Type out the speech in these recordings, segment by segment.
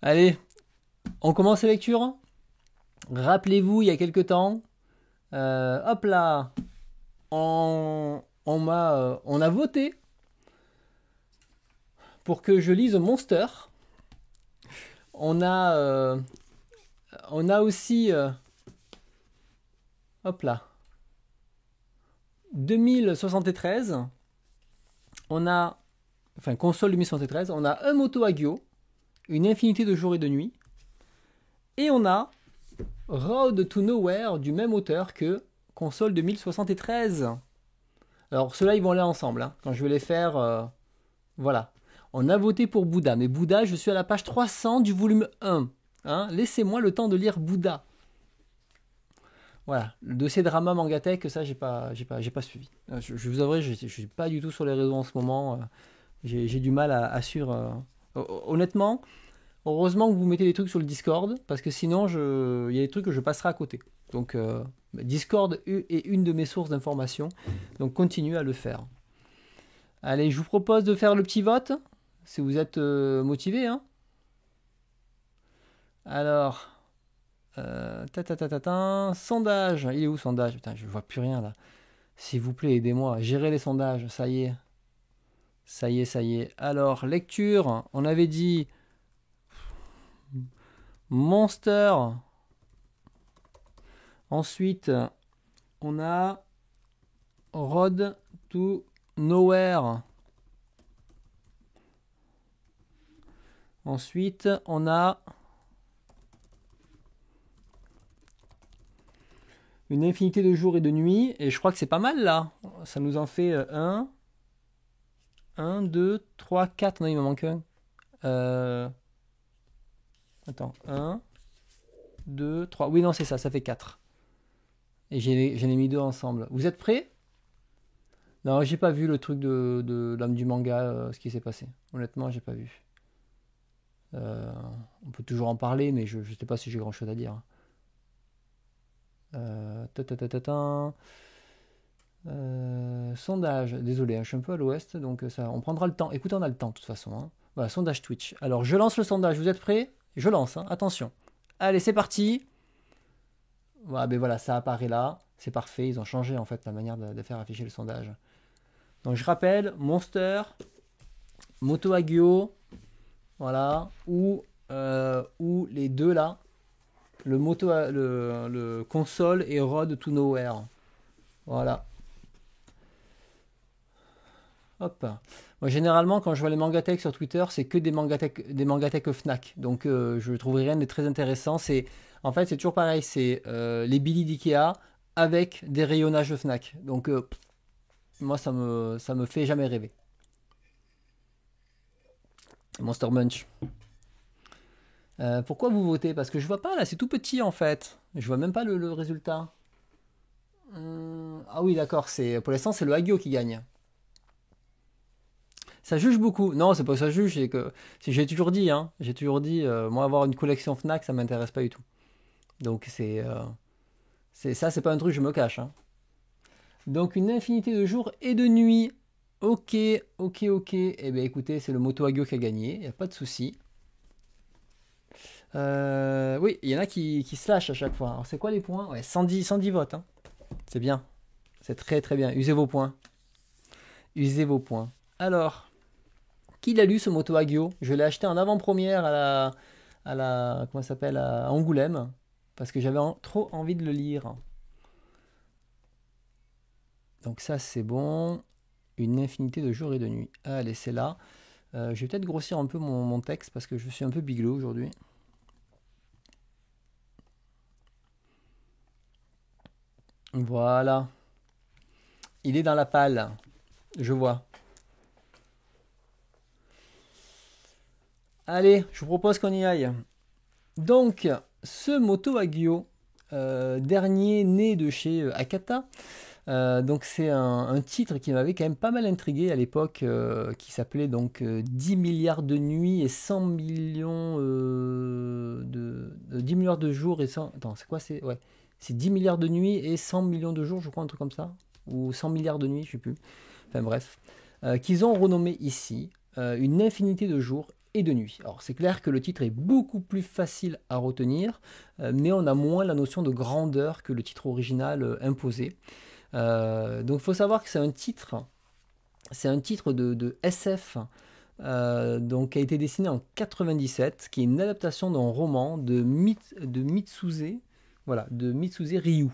Allez, on commence la lecture. Rappelez-vous, il y a quelques temps, hop là, on a voté pour que je lise Monster. On a, euh, on a aussi, hop là, 2073. On a, enfin console 2073. On a un Moto Agio, une infinité de jours et de nuits, et on a Road to Nowhere du même auteur que console 2073. Alors ceux-là, ils vont aller ensemble, hein. Quand je vais les faire, voilà. On a voté pour Bouddha, mais Bouddha, je suis à la page 300 du volume 1. Hein. Laissez-moi le temps de lire Bouddha. Voilà, le dossier drama Mangatech, ça j'ai pas suivi. Je vous avouerai, je suis pas du tout sur les réseaux en ce moment. J'ai du mal à suivre. Honnêtement, heureusement que vous mettez des trucs sur le Discord, parce que sinon il y a des trucs que je passerai à côté. Donc Discord est une de mes sources d'information, donc continuez à le faire. Allez, je vous propose de faire le petit vote, si vous êtes motivé. Hein. Alors, sondage. Il est où sondage? Putain, je vois plus rien là. S'il vous plaît, aidez-moi. Gérez les sondages. Ça y est. Ça y est, ça y est. Alors, lecture. On avait dit Monster. Ensuite, on a Road to Nowhere. Ensuite, on a une infinité de jours et de nuits. Et je crois que c'est pas mal là. Ça nous en fait 1, 2, 3, 4. Non, il me manque un. Attends, 1, 2, 3. Oui, non, c'est ça, ça fait 4. Et j'en ai mis deux ensemble. Vous êtes prêts? Non, j'ai pas vu le truc de l'homme du manga, ce qui s'est passé. Honnêtement, j'ai pas vu. Euh, on peut toujours en parler, mais je sais pas si j'ai grand chose à dire. Ta, ta, ta, ta, ta. Sondage, désolé, hein, je suis un peu à l'ouest, donc ça, on prendra le temps. Écoutez, on a le temps de toute façon. Hein. Voilà, sondage Twitch. Alors, je lance le sondage, vous êtes prêts? Je lance, hein, attention. Allez, c'est parti. Voilà, ben voilà, ça apparaît là. C'est parfait, ils ont changé en fait la manière de faire afficher le sondage. Donc je rappelle, Monster, Moto Hagio, voilà, ou les deux là, le console et Road to Nowhere. Voilà. Hop. Moi, généralement, quand je vois les mangatech sur Twitter, c'est que des mangatech Fnac. Donc, je ne trouve rien de très intéressant. En fait, c'est toujours pareil. C'est les Billy d'Ikea avec des rayonnages Fnac. Donc, moi, ça me fait jamais rêver. Monster Munch. Pourquoi vous votez? Parce que je vois pas là, c'est tout petit en fait. Je vois même pas le résultat. Ah oui, d'accord. Pour l'instant, c'est le Hagio qui gagne. Ça juge beaucoup. Non, c'est pas que ça juge, j'ai toujours dit, hein, j'ai toujours dit, moi avoir une collection Fnac, ça m'intéresse pas du tout. Donc c'est ça, c'est pas un truc que je me cache. Hein. Donc une infinité de jours et de nuits. Ok, ok, ok. Eh bien écoutez, c'est le Moto Hagio qui a gagné, y a pas de souci. Oui, il y en a qui se lâchent à chaque fois. Alors c'est quoi les points? Ouais, 110 votes. Hein. C'est bien, c'est très très bien. Usez vos points, usez vos points. Alors. Qui l'a lu ce Moto Hagio? Je l'ai acheté en avant-première comment ça s'appelle, à Angoulême, parce que j'avais trop envie de le lire. Donc ça c'est bon. Une infinité de jours et de nuits. Allez, c'est là. Je vais peut-être grossir un peu mon texte parce que je suis un peu biglot aujourd'hui. Voilà. Il est dans la palle. Je vois. Allez, je vous propose qu'on y aille. Donc, ce Moto Hagio, dernier né de chez Akata, donc c'est un titre qui m'avait quand même pas mal intrigué à l'époque, qui s'appelait donc 10 milliards de nuits et 100 millions 10 milliards de jours et 100... Attends, c'est quoi? C'est 10 milliards de nuits et 100 millions de jours, je crois, un truc comme ça. Ou 100 milliards de nuits, je sais plus. Enfin bref. Qu'ils ont renommé ici une infinité de jours et de nuit. Alors c'est clair que le titre est beaucoup plus facile à retenir, mais on a moins la notion de grandeur que le titre original imposait. Donc il faut savoir que c'est un titre de SF donc, qui a été dessiné en 97, qui est une adaptation d'un roman de Mitsuse, voilà, de Mitsuse Ryu.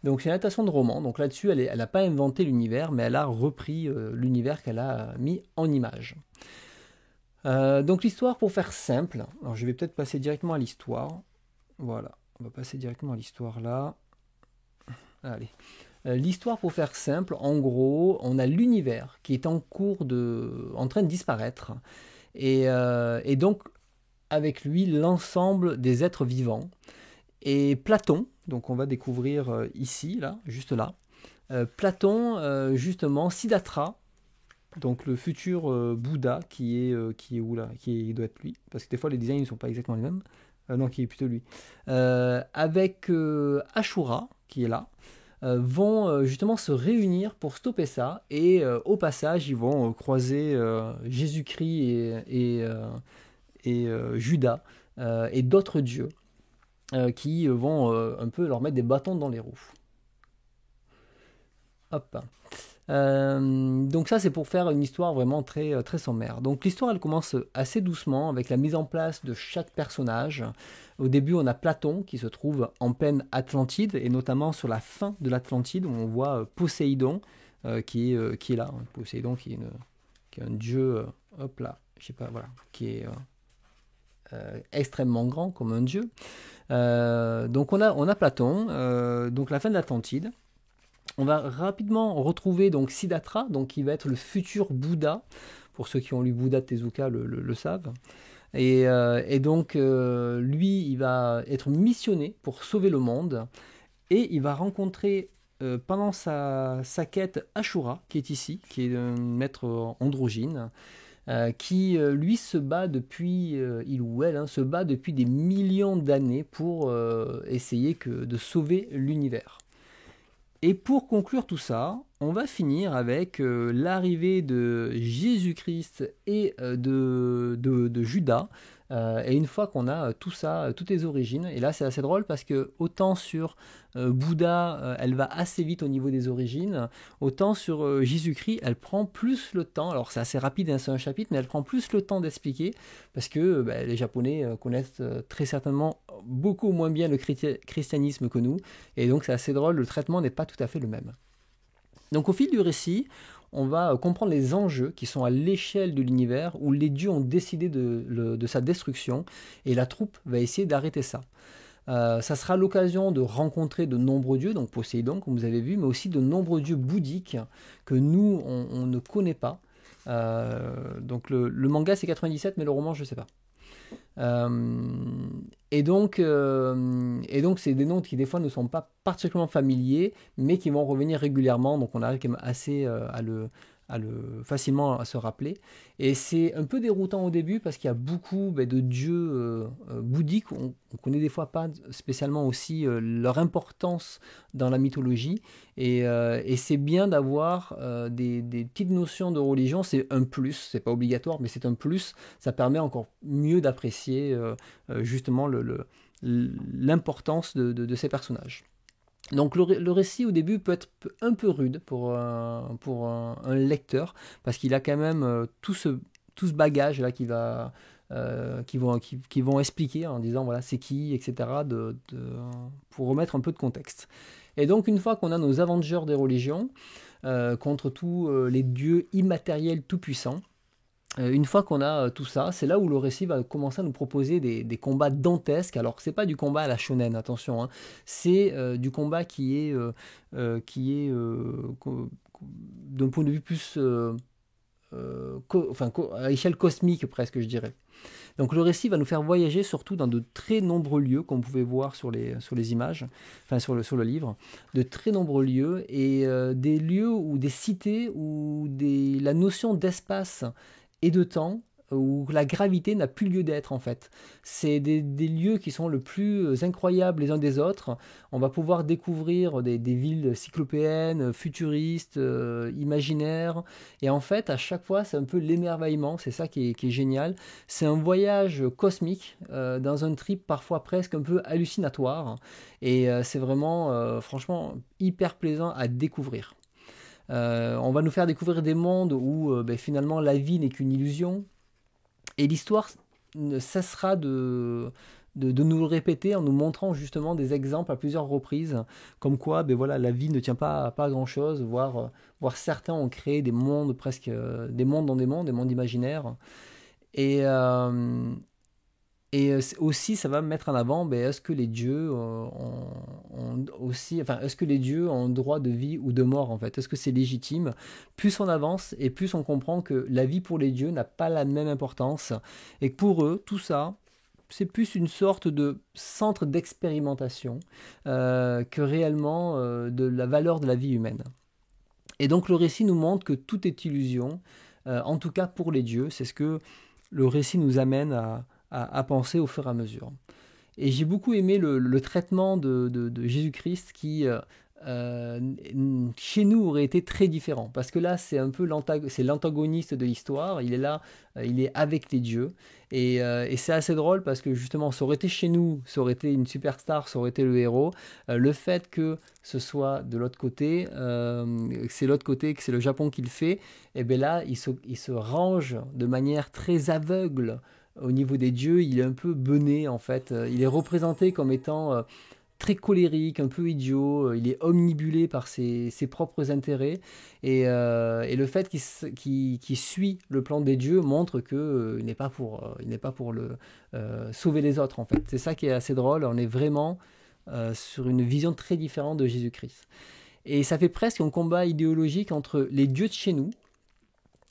Donc c'est une adaptation de roman, donc là-dessus elle n'a pas inventé l'univers, mais elle a repris l'univers qu'elle a mis en image. Donc l'histoire, pour faire simple, alors je vais peut-être passer directement à l'histoire. Voilà, on va passer directement à l'histoire là. Allez. L'histoire, pour faire simple, en gros, on a l'univers qui est en train de disparaître, et donc avec lui l'ensemble des êtres vivants. Et Platon, donc on va découvrir ici, là, juste là, Platon, justement, Siddhartha, donc le futur Bouddha, qui est où là, doit être lui, parce que des fois les designs ne sont pas exactement les mêmes, non, qui est plutôt lui, avec Ashura, qui est là, vont justement se réunir pour stopper ça, et au passage ils vont croiser Jésus-Christ et Judas et d'autres dieux qui vont un peu leur mettre des bâtons dans les roues. Hop. Donc ça c'est pour faire une histoire vraiment très, très sommaire. Donc l'histoire elle commence assez doucement avec la mise en place de chaque personnage. Au début on a Platon qui se trouve en pleine Atlantide, et notamment sur la fin de l'Atlantide où on voit Poséidon qui est là. Poséidon qui est un dieu, hop là, je sais pas, voilà, qui est extrêmement grand comme un dieu. Donc on a Platon, donc la fin de l'Atlantide. On va rapidement retrouver donc Siddhartha, donc qui va être le futur Bouddha. Pour ceux qui ont lu Bouddha de Tezuka le savent. Et donc lui, il va être missionné pour sauver le monde, et il va rencontrer pendant sa quête Ashura, qui est ici, qui est un maître androgyne, qui lui se bat depuis, il ou elle, se bat depuis des millions d'années pour essayer de sauver l'univers. Et pour conclure tout ça, on va finir avec l'arrivée de Jésus-Christ et de Judas. Et une fois qu'on a tout ça, toutes les origines, et là c'est assez drôle parce que autant sur Bouddha, elle va assez vite au niveau des origines, autant sur Jésus-Christ, elle prend plus le temps. Alors c'est assez rapide, c'est un chapitre, mais elle prend plus le temps d'expliquer parce que les Japonais connaissent très certainement beaucoup moins bien le christianisme que nous, et donc c'est assez drôle, le traitement n'est pas tout à fait le même. Donc au fil du récit, on va comprendre les enjeux qui sont à l'échelle de l'univers où les dieux ont décidé de sa destruction, et la troupe va essayer d'arrêter ça. Ça sera l'occasion de rencontrer de nombreux dieux, donc Poséidon comme vous avez vu, mais aussi de nombreux dieux bouddhiques que nous on ne connaît pas. Donc le manga c'est 97, mais le roman je ne sais pas. Et donc c'est des noms qui des fois ne sont pas particulièrement familiers, mais qui vont revenir régulièrement, donc on arrive quand même assez facilement à se rappeler. Et c'est un peu déroutant au début parce qu'il y a beaucoup de dieux bouddhiques. On connaît des fois pas spécialement aussi leur importance dans la mythologie, et c'est bien d'avoir des petites notions de religion. C'est un plus, c'est pas obligatoire, mais c'est un plus. Ça permet encore mieux d'apprécier justement l'importance de ces personnages. Donc le récit au début peut être un peu rude pour un lecteur, parce qu'il a quand même tout ce bagage là qui vont expliquer en disant voilà c'est qui, etc., pour remettre un peu de contexte. Et donc une fois qu'on a nos Avengers des religions contre tous les dieux immatériels tout-puissants, une fois qu'on a tout ça, c'est là où le récit va commencer à nous proposer des combats dantesques. Alors c'est pas du combat à la shonen, attention, hein. C'est du combat qui est d'un point de vue plus à échelle cosmique presque, je dirais. Donc le récit va nous faire voyager surtout dans de très nombreux lieux, comme vous pouvez voir sur les images, enfin sur le livre, de très nombreux lieux, et des lieux ou des cités où la notion d'espace et de temps où la gravité n'a plus lieu d'être en fait. C'est des lieux qui sont le plus incroyables les uns des autres. On va pouvoir découvrir des villes cyclopéennes, futuristes, imaginaires. Et en fait, à chaque fois, c'est un peu l'émerveillement. C'est ça qui est génial. C'est un voyage cosmique dans un trip parfois presque un peu hallucinatoire. Et c'est vraiment, franchement, hyper plaisant à découvrir. On va nous faire découvrir des mondes où finalement la vie n'est qu'une illusion. Et l'histoire ne cessera de nous le répéter en nous montrant justement des exemples à plusieurs reprises, comme quoi voilà, la vie ne tient pas à grand-chose, voire certains ont créé des mondes presque, des mondes dans des mondes imaginaires. Et, aussi, ça va mettre en avant, est-ce que les dieux ont aussi, enfin, est-ce que les dieux ont droit de vie ou de mort en fait? Est-ce que c'est légitime? Plus on avance et plus on comprend que la vie pour les dieux n'a pas la même importance et que pour eux, tout ça, c'est plus une sorte de centre d'expérimentation que réellement de la valeur de la vie humaine. Et donc le récit nous montre que tout est illusion, en tout cas pour les dieux, c'est ce que le récit nous amène à penser au fur et à mesure. Et j'ai beaucoup aimé le traitement de Jésus-Christ qui, chez nous, aurait été très différent. Parce que là, c'est un peu l'antagoniste de l'histoire. Il est là, il est avec les dieux. Et c'est assez drôle parce que justement, ça aurait été chez nous, ça aurait été une superstar, ça aurait été le héros. Le fait que ce soit de l'autre côté, que c'est l'autre côté, que c'est le Japon qui le fait, et bien là, il se range de manière très aveugle au niveau des dieux, il est un peu bené en fait. Il est représenté comme étant très colérique, un peu idiot. Il est omnibulé par ses propres intérêts. Et le fait qu'il suit le plan des dieux montre qu'il n'est pas pour sauver les autres en fait. C'est ça qui est assez drôle. On est vraiment sur une vision très différente de Jésus-Christ. Et ça fait presque un combat idéologique entre les dieux de chez nous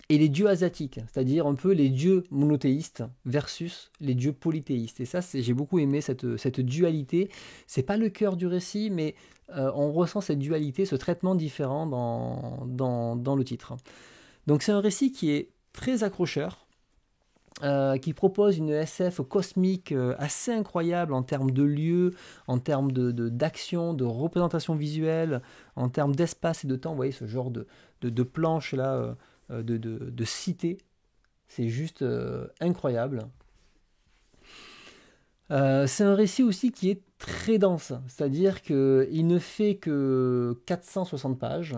et les dieux asiatiques, c'est-à-dire un peu les dieux monothéistes versus les dieux polythéistes. Et ça, j'ai beaucoup aimé cette dualité. C'est pas le cœur du récit, mais on ressent cette dualité, ce traitement différent dans le titre. Donc c'est un récit qui est très accrocheur, qui propose une SF cosmique assez incroyable en termes de lieux, en termes d'action, de représentation visuelle, en termes d'espace et de temps. Vous voyez ce genre de planches là. De cité, c'est juste incroyable. C'est un récit aussi qui est très dense, c'est-à-dire qu'il ne fait que 460 pages,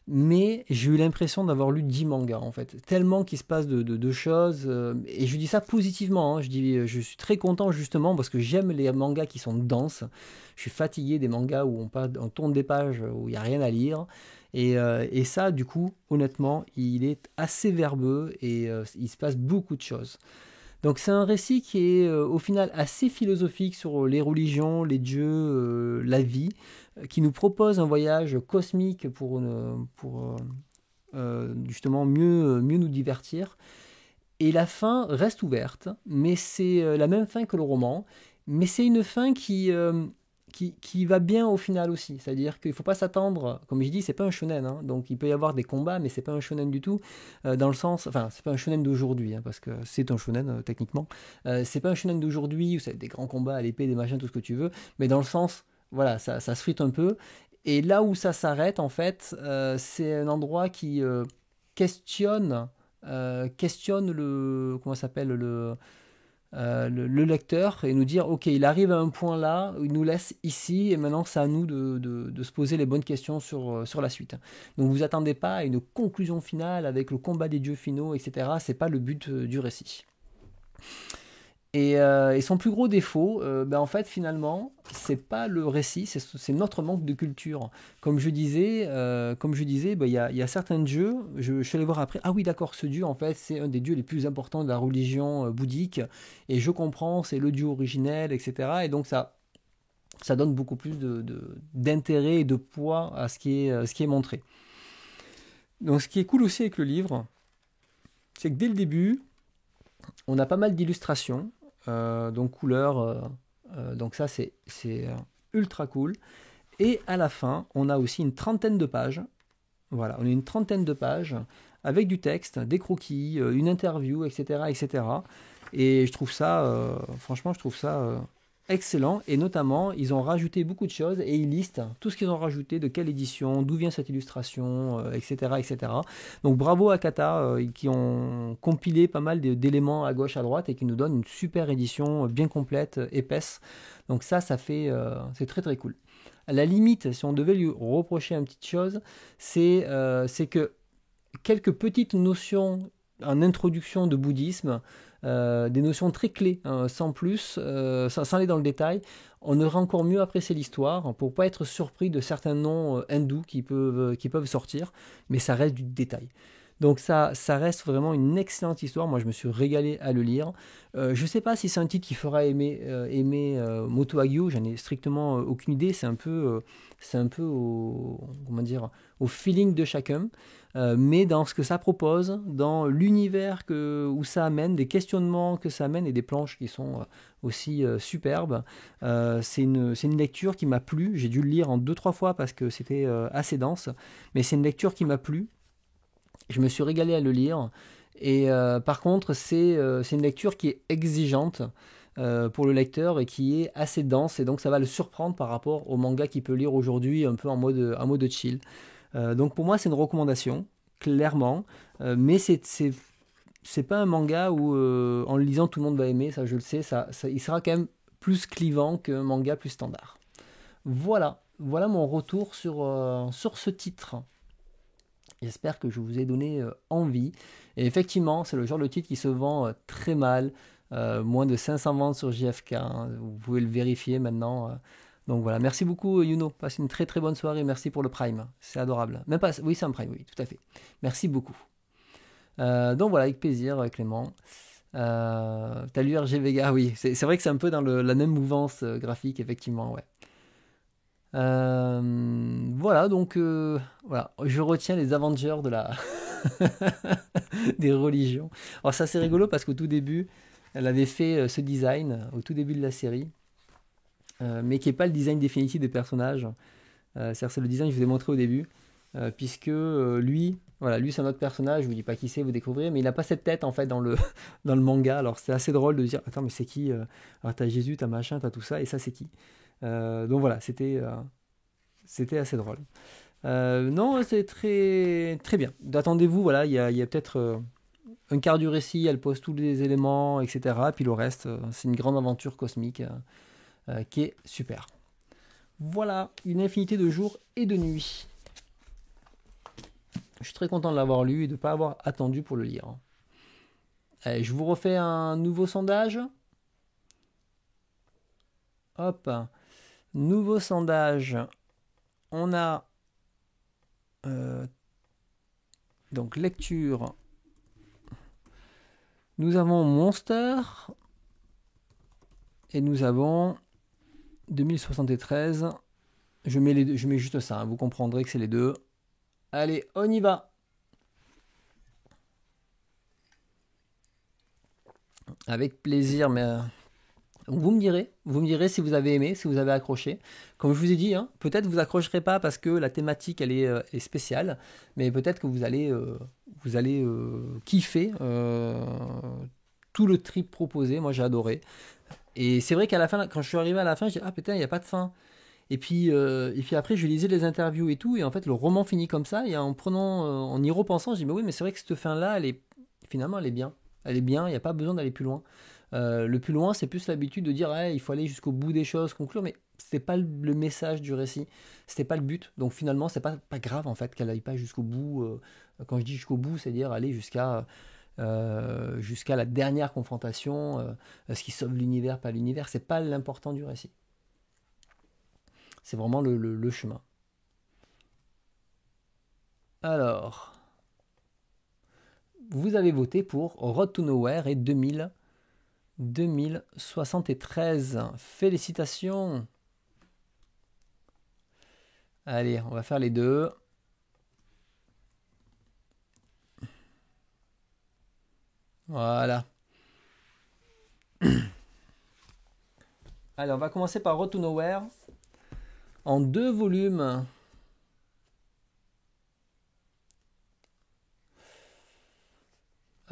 mais j'ai eu l'impression d'avoir lu 10 mangas en fait, tellement qu'il se passe de choses, et je dis ça positivement, hein. Je suis très content justement parce que j'aime les mangas qui sont denses, je suis fatigué des mangas où on tourne des pages où il n'y a rien à lire. Et ça, du coup, honnêtement, il est assez verbeux et il se passe beaucoup de choses. Donc c'est un récit qui est au final assez philosophique sur les religions, les dieux, la vie, qui nous propose un voyage cosmique pour justement mieux nous divertir. Et la fin reste ouverte, mais c'est la même fin que le roman, mais c'est une fin qui va bien au final aussi. C'est-à-dire qu'il ne faut pas s'attendre, comme je dis, c'est pas un shonen, hein, donc il peut y avoir des combats, mais c'est pas un shonen du tout, dans le sens, enfin, c'est pas un shonen d'aujourd'hui, hein, parce que c'est un shonen techniquement. C'est pas un shonen d'aujourd'hui où c'est des grands combats à l'épée, des machins, tout ce que tu veux, mais dans le sens, voilà, ça se frite un peu. Et là où ça s'arrête, en fait, c'est un endroit qui questionne comment ça s'appelle, le lecteur et nous dire ok, il arrive à un point là, il nous laisse ici et maintenant c'est à nous de se poser les bonnes questions sur la suite. Donc vous attendez pas à une conclusion finale avec le combat des dieux finaux, etc. C'est pas le but du récit. Et son plus gros défaut, en fait, finalement, c'est pas le récit, c'est notre manque de culture. Comme je disais, il y a certains dieux, je suis allé voir après, ah oui, d'accord, ce dieu, en fait, c'est un des dieux les plus importants de la religion bouddhique, et je comprends, c'est le dieu originel, etc. Et donc, ça donne beaucoup plus d'intérêt et de poids à ce qui est montré. Donc, ce qui est cool aussi avec le livre, c'est que dès le début, on a pas mal d'illustrations. Donc couleur, donc ça c'est ultra cool. Et à la fin, on a aussi une trentaine de pages. Voilà, on a une trentaine de pages avec du texte, des croquis, une interview, etc., etc. Et je trouve ça, franchement, je trouve ça excellent. Et notamment, ils ont rajouté beaucoup de choses et ils listent tout ce qu'ils ont rajouté, de quelle édition, d'où vient cette illustration, etc., etc. Donc bravo à Kata, qui ont compilé pas mal d'éléments à gauche, à droite et qui nous donnent une super édition bien complète, épaisse. Donc ça fait, c'est très très cool. À la limite, si on devait lui reprocher une petite chose, c'est que quelques petites notions en introduction de bouddhisme, des notions très clés, hein, sans plus, sans aller dans le détail, on aurait encore mieux apprécié l'histoire pour pas être surpris de certains noms hindous qui peuvent sortir, mais ça reste du détail. Donc ça reste vraiment une excellente histoire. Moi, je me suis régalé à le lire. Je ne sais pas si c'est un titre qui fera aimer Moto Hagio. J'en ai strictement aucune idée. C'est un peu comment dire, au feeling de chacun. Mais dans ce que ça propose, dans l'univers où ça amène, des questionnements que ça amène et des planches qui sont aussi superbes, c'est une lecture qui m'a plu. J'ai dû le lire en 2-3 fois parce que c'était assez dense, mais c'est une lecture qui m'a plu. Je me suis régalé à le lire. Et par contre, c'est une lecture qui est exigeante pour le lecteur et qui est assez dense. Et donc, ça va le surprendre par rapport au manga qu'il peut lire aujourd'hui, un peu en mode chill. Donc, pour moi, c'est une recommandation, clairement. Mais c'est pas un manga où, en le lisant, tout le monde va aimer. Ça, je le sais. Il sera quand même plus clivant qu'un manga plus standard. Voilà mon retour sur ce titre. J'espère que je vous ai donné envie. Et effectivement, c'est le genre de titre qui se vend très mal. Moins de 500 ventes sur JFK, hein. Vous pouvez le vérifier maintenant. Donc voilà, merci beaucoup Yuno. Passe une très très bonne soirée. Merci pour le Prime. C'est adorable. Même pas, oui, c'est un Prime, oui, tout à fait. Merci beaucoup. Donc voilà, avec plaisir, Clément. T'as lu RG Vega, oui. C'est vrai que c'est un peu dans la même mouvance graphique, effectivement, ouais. Voilà, donc voilà, je retiens les Avengers des religions. Alors ça c'est rigolo parce qu'au tout début, elle avait fait ce design au tout début de la série, mais qui n'est pas le design définitif des personnages. C'est le design que je vous ai montré au début, puisque lui, voilà, lui c'est un autre personnage. Je vous dis pas qui c'est, vous découvrez, mais il n'a pas cette tête en fait dans le dans le manga. Alors c'est assez drôle de dire, attends mais c'est qui alors t'as Jésus, t'as machin, t'as tout ça, et ça c'est qui? Donc voilà, c'était assez drôle. Non, c'est très, très bien. Attendez-vous, voilà, il y a peut-être un quart du récit, elle pose tous les éléments, etc. Puis le reste, c'est une grande aventure cosmique qui est super. Voilà, une infinité de jours et de nuits. Je suis très content de l'avoir lu et de ne pas avoir attendu pour le lire. Allez, je vous refais un nouveau sondage. Hop, nouveau sondage. On a donc lecture. Nous avons Monster et nous avons 2073. Je mets juste ça, hein, vous comprendrez que c'est les deux. Allez, on y va. Avec plaisir, mais vous me direz si vous avez aimé, si vous avez accroché. Comme je vous ai dit, hein, peut-être vous accrocherez pas parce que la thématique elle est spéciale, mais peut-être que vous allez kiffer tout le trip proposé. Moi j'ai adoré. Et c'est vrai qu'à la fin, quand je suis arrivé à la fin, j'ai dit ah putain il n'y a pas de fin. Et puis après je lisais les interviews et tout, et en fait le roman finit comme ça. Et en y repensant, je dis mais oui mais c'est vrai que cette fin là, finalement elle est bien. Elle est bien, il n'y a pas besoin d'aller plus loin. Le plus loin, c'est plus l'habitude de dire il faut aller jusqu'au bout des choses, conclure, mais c'était pas le message du récit, c'était pas le but. Donc finalement, c'est pas grave en fait qu'elle aille pas jusqu'au bout. Quand je dis jusqu'au bout, c'est-à-dire aller jusqu'à la dernière confrontation, ce qui sauve l'univers, pas l'univers. C'est pas l'important du récit. C'est vraiment le chemin. Alors, vous avez voté pour Road to Nowhere et 2073. Félicitations. Allez, on va faire les deux. Voilà. Allez, on va commencer par Road to Nowhere. En 2 volumes.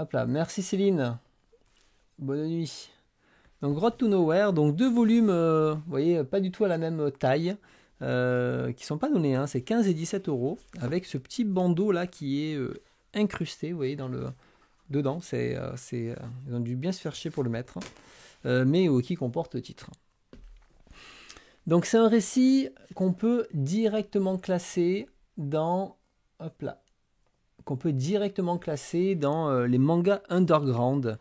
Hop là, merci Céline. Bonne nuit. Donc Road to Nowhere, donc 2 volumes, vous voyez, pas du tout à la même taille, qui sont pas donnés, hein, c'est 15 et 17 euros, avec ce petit bandeau là qui est incrusté, vous voyez, dedans, ils ont dû bien se faire chier pour le mettre, mais qui comporte le titre. Donc c'est un récit qu'on peut directement classer dans, hop là, les mangas underground.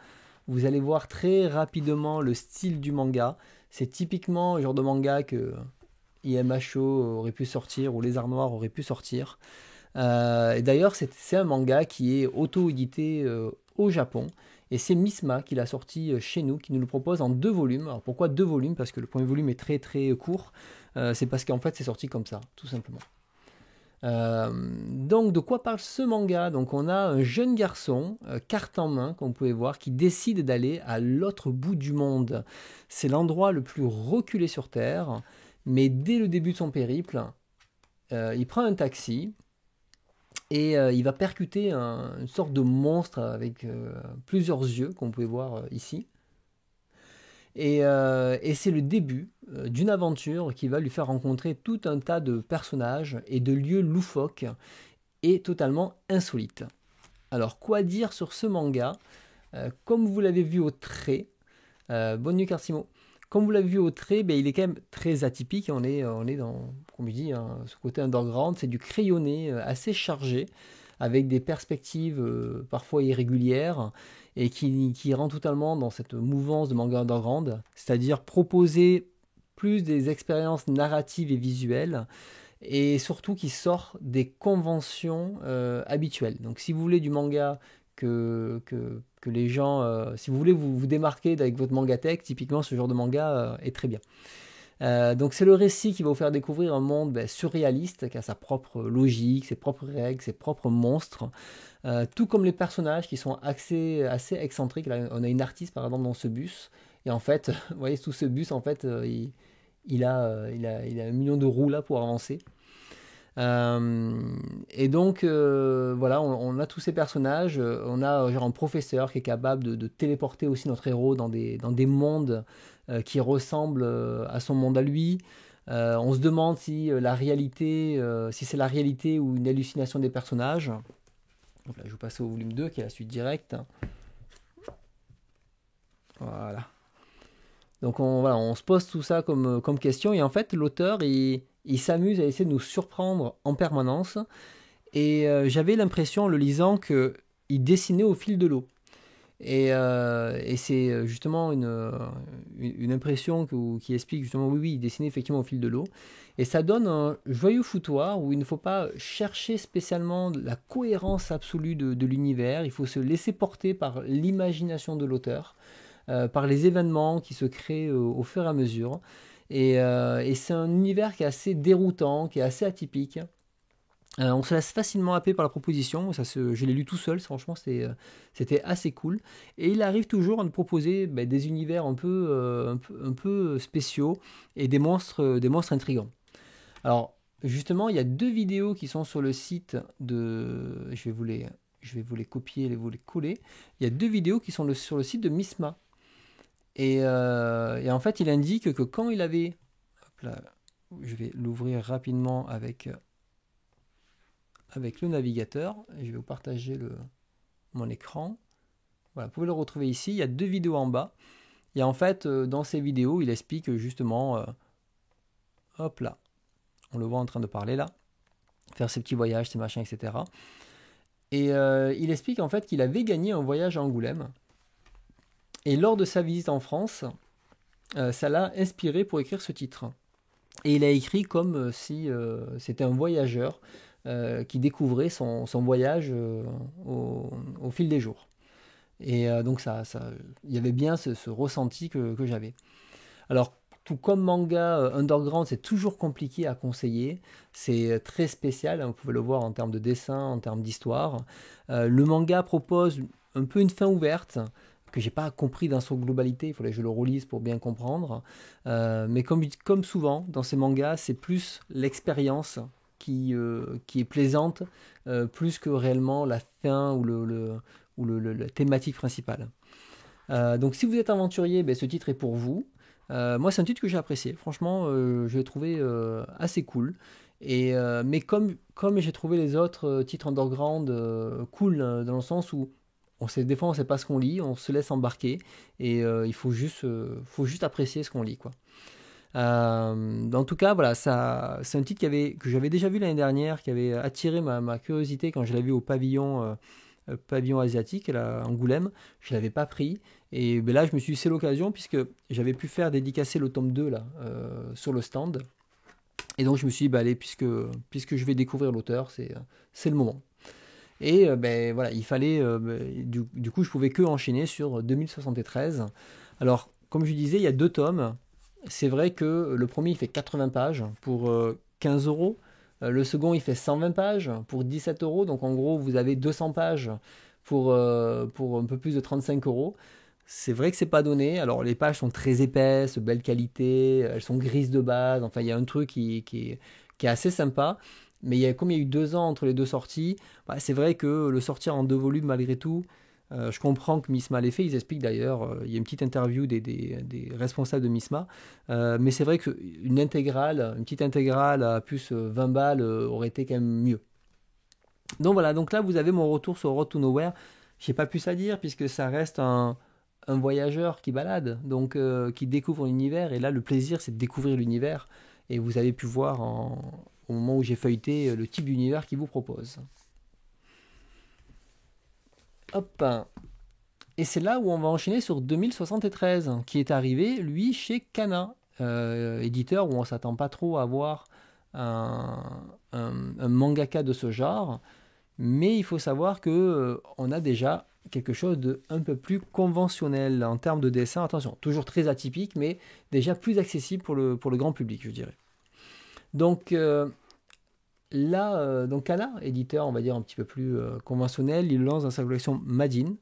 Vous allez voir très rapidement le style du manga. C'est typiquement le genre de manga que IMHO aurait pu sortir ou Les Arts Noirs aurait pu sortir. Et d'ailleurs, c'est un manga qui est auto-édité au Japon. Et c'est Misma qui l'a sorti chez nous, qui nous le propose en 2 volumes. Alors pourquoi 2 volumes? Parce que le premier volume est très très court. C'est parce qu'en fait c'est sorti comme ça, tout simplement. Donc de quoi parle ce manga? Donc on a un jeune garçon, carte en main, comme vous pouvez voir, qui décide d'aller à l'autre bout du monde. C'est l'endroit le plus reculé sur Terre, mais dès le début de son périple, il prend un taxi et il va percuter une sorte de monstre avec plusieurs yeux, comme vous pouvez voir ici. Et c'est le début d'une aventure qui va lui faire rencontrer tout un tas de personnages et de lieux loufoques et totalement insolites. Alors, quoi dire sur ce manga? Comme vous l'avez vu au trait, bonne nuit Carsimo. Comme vous l'avez vu au trait, il est quand même très atypique. On est dans, comme je dis, ce côté underground. C'est du crayonné assez chargé, avec des perspectives parfois irrégulières, et qui rend totalement dans cette mouvance de manga underground, c'est-à-dire proposer plus des expériences narratives et visuelles, et surtout qui sort des conventions habituelles. Donc si vous voulez du manga que les gens, si vous voulez vous démarquer avec votre manga tech, typiquement ce genre de manga est très bien. Donc c'est le récit qui va vous faire découvrir un monde surréaliste qui a sa propre logique, ses propres règles, ses propres monstres, tout comme les personnages qui sont assez excentriques. Là, on a une artiste par exemple dans ce bus, et en fait, vous voyez, tout ce bus en fait, il a un million de roues là pour avancer. Et donc voilà, on a tous ces personnages, on a genre un professeur qui est capable de téléporter aussi notre héros dans des mondes qui ressemblent à son monde à lui. On se demande si la réalité, si c'est la réalité ou une hallucination des personnages. Donc là, je vais passer au volume 2 qui est la suite directe. Voilà. Donc on se pose tout ça comme question, et en fait l'auteur il s'amuse à essayer de nous surprendre en permanence, et j'avais l'impression en le lisant qu'il dessinait au fil de l'eau. Et c'est justement une impression qui explique justement, oui, il dessinait effectivement au fil de l'eau. Et ça donne un joyeux foutoir où il ne faut pas chercher spécialement la cohérence absolue de l'univers, il faut se laisser porter par l'imagination de l'auteur, par les événements qui se créent au fur et à mesure. Et c'est un univers qui est assez déroutant, qui est assez atypique. On se laisse facilement happer par la proposition. Je l'ai lu tout seul, franchement c'était assez cool. Et il arrive toujours à nous proposer des univers un peu spéciaux et des monstres intrigants. Alors justement, il y a 2 vidéos qui sont sur le site de... Je vais vous les copier et vous les coller. Il y a 2 vidéos qui sont sur le site de Misma. Et en fait, il indique que quand il avait... Hop là, je vais l'ouvrir rapidement avec le navigateur. Je vais vous partager mon écran. Voilà, vous pouvez le retrouver ici. Il y a 2 vidéos en bas. Et en fait, dans ces vidéos, il explique justement... hop là, on le voit en train de parler là. Faire ses petits voyages, ses machins, etc. Et il explique en fait qu'il avait gagné un voyage à Angoulême. Et lors de sa visite en France, ça l'a inspiré pour écrire ce titre. Et il a écrit comme si c'était un voyageur qui découvrait son voyage au fil des jours. Et donc il y avait bien ce ressenti que j'avais. Alors, tout comme manga underground, c'est toujours compliqué à conseiller. C'est très spécial, hein, vous pouvez le voir en termes de dessin, en termes d'histoire. Le manga propose un peu une fin ouverte, que j'ai pas compris dans son globalité, il faudrait que je le relise pour bien comprendre. Mais comme souvent dans ces mangas, c'est plus l'expérience qui est plaisante, plus que réellement la fin ou ou la thématique principale. Donc si vous êtes aventurier, ce titre est pour vous. Moi, c'est un titre que j'ai apprécié. Franchement, je l'ai trouvé assez cool. Mais comme j'ai trouvé les autres titres underground cool, dans le sens où des fois on sait pas ce qu'on lit, on se laisse embarquer et il faut juste apprécier ce qu'on lit, quoi. En tout cas, voilà, c'est un titre que j'avais déjà vu l'année dernière, qui avait attiré ma curiosité quand je l'ai vu au pavillon asiatique à Angoulême. Je l'avais pas pris et là je me suis dit c'est l'occasion puisque j'avais pu faire dédicacer le tome 2 là sur le stand et donc je me suis dit allez, puisque je vais découvrir l'auteur, c'est le moment. Et voilà, il fallait du coup je pouvais que enchaîner sur 2073. Alors comme je disais, il y a 2 tomes. C'est vrai que le premier il fait 80 pages pour 15 euros. Le second il fait 120 pages pour 17 euros. Donc en gros vous avez 200 pages pour un peu plus de 35 euros. C'est vrai que c'est pas donné. Alors les pages sont très épaisses, belle qualité, elles sont grises de base. Enfin il y a un truc qui est assez sympa. Mais comme il y a eu 2 ans entre les deux sorties, c'est vrai que le sortir en 2 volumes malgré tout, je comprends que Misma l'ait fait. Ils expliquent d'ailleurs, il y a une petite interview des responsables de Misma. Mais c'est vrai qu'une petite intégrale à plus 20 balles aurait été quand même mieux. Donc voilà, donc là vous avez mon retour sur Road to Nowhere. J'ai pas plus à dire puisque ça reste un voyageur qui balade, donc qui découvre l'univers. Et là le plaisir c'est de découvrir l'univers. Et vous avez pu voir au moment où j'ai feuilleté le type d'univers qu'il vous propose. Hop. Et c'est là où on va enchaîner sur 2073, qui est arrivé, lui, chez Kana, éditeur où on ne s'attend pas trop à voir un mangaka de ce genre. Mais il faut savoir que on a déjà quelque chose de un peu plus conventionnel en termes de dessin. Attention, toujours très atypique, mais déjà plus accessible pour le grand public, je dirais. Donc là, donc Kana, éditeur, on va dire un petit peu plus conventionnel, il lance dans sa collection Madin.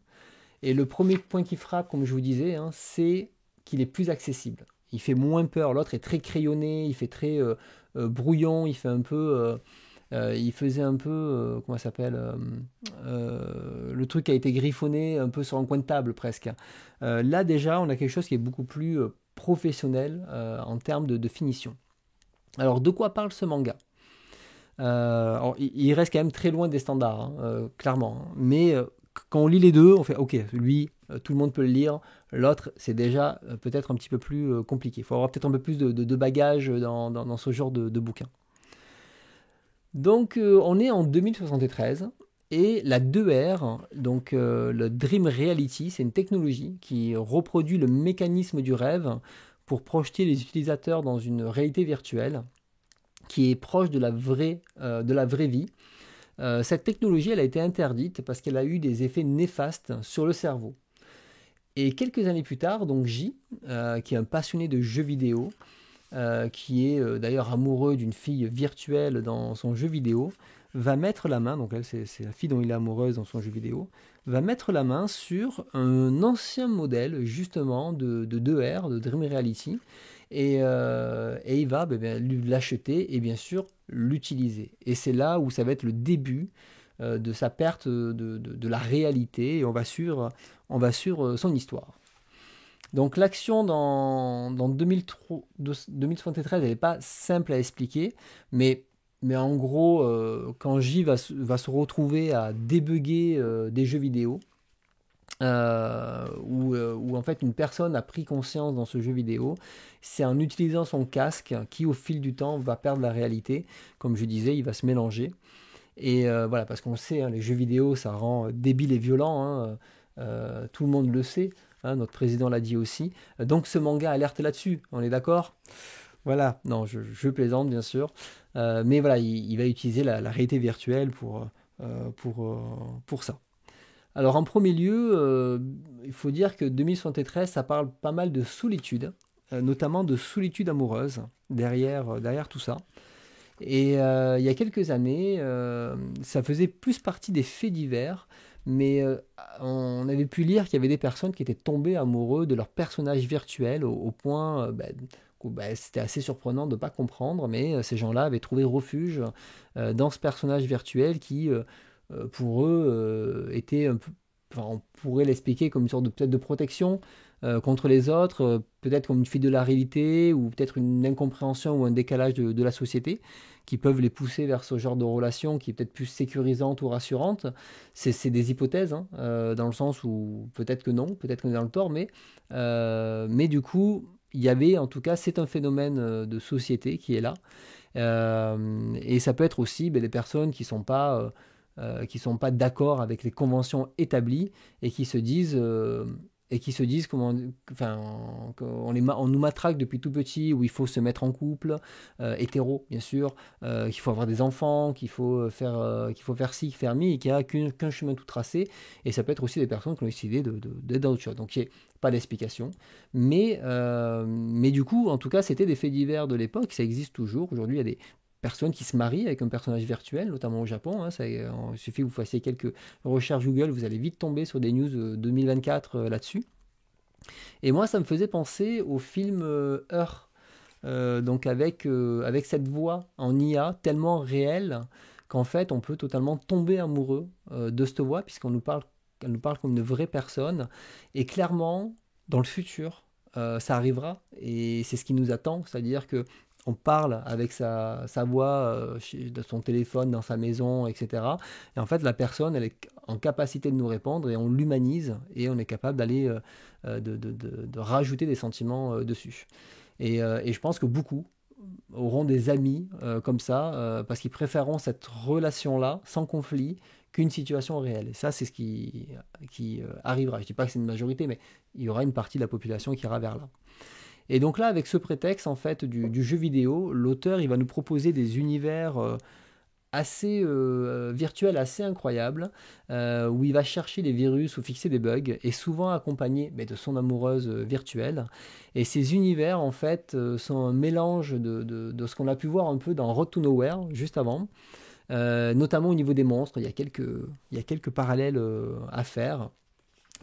Et le premier point qui frappe, comme je vous disais, c'est qu'il est plus accessible. Il fait moins peur. L'autre est très crayonné, il fait très brouillon, il faisait un peu, comment ça s'appelle, le truc qui a été griffonné un peu sur un coin de table presque. Là déjà, on a quelque chose qui est beaucoup plus professionnel en termes de finition. Alors, de quoi parle ce manga? Alors, il reste quand même très loin des standards, clairement. Mais quand on lit les deux, on fait ok, lui, tout le monde peut le lire. L'autre, c'est déjà peut-être un petit peu plus compliqué. Il faut avoir peut-être un peu plus de bagages dans ce genre de bouquin. Donc, on est en 2073. Et la 2R, donc le Dream Reality, c'est une technologie qui reproduit le mécanisme du rêve pour projeter les utilisateurs dans une réalité virtuelle qui est proche de la vraie vie. Cette technologie, elle a été interdite parce qu'elle a eu des effets néfastes sur le cerveau. Et quelques années plus tard, donc J, qui est un passionné de jeux vidéo, qui est d'ailleurs amoureux d'une fille virtuelle dans son jeu vidéo, va mettre la main, donc elle c'est la fille dont il est amoureuse dans son jeu vidéo, va mettre la main sur un ancien modèle justement de 2R, de Dream Reality, et il va l'acheter et bien sûr l'utiliser. Et c'est là où ça va être le début de sa perte de la réalité, et on va suivre son histoire. Donc l'action dans 2073, elle n'est pas simple à expliquer, mais en gros, quand J va se retrouver à débugger des jeux vidéo, où en fait une personne a pris conscience dans ce jeu vidéo, c'est en utilisant son casque qui au fil du temps va perdre la réalité. Comme je disais, il va se mélanger. Et voilà, parce qu'on sait, les jeux vidéo, ça rend débile et violent. Tout le monde le sait. Notre président l'a dit aussi. Donc ce manga alerte là-dessus, on est d'accord? Voilà, non, je plaisante bien sûr. Mais voilà, il va utiliser la réalité virtuelle pour ça. Alors en premier lieu, il faut dire que 2073, ça parle pas mal de solitude, notamment de solitude amoureuse derrière tout ça. Et il y a quelques années, ça faisait plus partie des faits divers, mais on avait pu lire qu'il y avait des personnes qui étaient tombées amoureux de leur personnage virtuel au point que c'était assez surprenant de ne pas comprendre, mais ces gens-là avaient trouvé refuge dans ce personnage virtuel qui, pour eux, était on pourrait l'expliquer comme une sorte de, peut-être de protection contre les autres, peut-être comme une fuite de la réalité, ou peut-être une incompréhension ou un décalage de la société, qui peuvent les pousser vers ce genre de relation qui est peut-être plus sécurisante ou rassurante. C'est des hypothèses, hein, dans le sens où peut-être que non, peut-être qu'on est dans le tort, mais du coup, il y avait, en tout cas, c'est un phénomène de société qui est là. Et ça peut être aussi des personnes qui sont pas d'accord avec les conventions établies et qui se disent comment, enfin, on nous matraque depuis tout petit où il faut se mettre en couple, hétéro bien sûr, qu'il faut avoir des enfants, qu'il faut faire ci, faire mi, et qu'il n'y a qu'un chemin tout tracé. Et ça peut être aussi des personnes qui ont décidé d'être dans autre chose. Donc il n'y a pas d'explication. Mais du coup, en tout cas, c'était des faits divers de l'époque, ça existe toujours. Aujourd'hui, il y a des personnes qui se marient avec un personnage virtuel, notamment au Japon. Hein, il suffit que vous fassiez quelques recherches Google, vous allez vite tomber sur des news 2024 là-dessus. Et moi, ça me faisait penser au film Her, donc avec cette voix en IA tellement réelle qu'en fait, on peut totalement tomber amoureux de cette voix, elle nous parle comme une vraie personne. Et clairement, dans le futur, ça arrivera, et c'est ce qui nous attend, c'est-à-dire que on parle avec sa voix de son téléphone, dans sa maison, etc. Et en fait, la personne, elle est en capacité de nous répondre et on l'humanise et on est capable d'aller de rajouter des sentiments dessus. Et je pense que beaucoup auront des amis comme ça parce qu'ils préféreront cette relation-là, sans conflit, qu'une situation réelle. Et ça, c'est ce qui arrivera. Je ne dis pas que c'est une majorité, mais il y aura une partie de la population qui ira vers là. Et donc là, avec ce prétexte en fait du jeu vidéo, l'auteur il va nous proposer des univers assez virtuels, assez incroyables, où il va chercher des virus ou fixer des bugs, et souvent accompagné de son amoureuse virtuelle. Et ces univers en fait sont un mélange de ce qu'on a pu voir un peu dans Road to Nowhere juste avant, notamment au niveau des monstres. Il y a quelques parallèles à faire.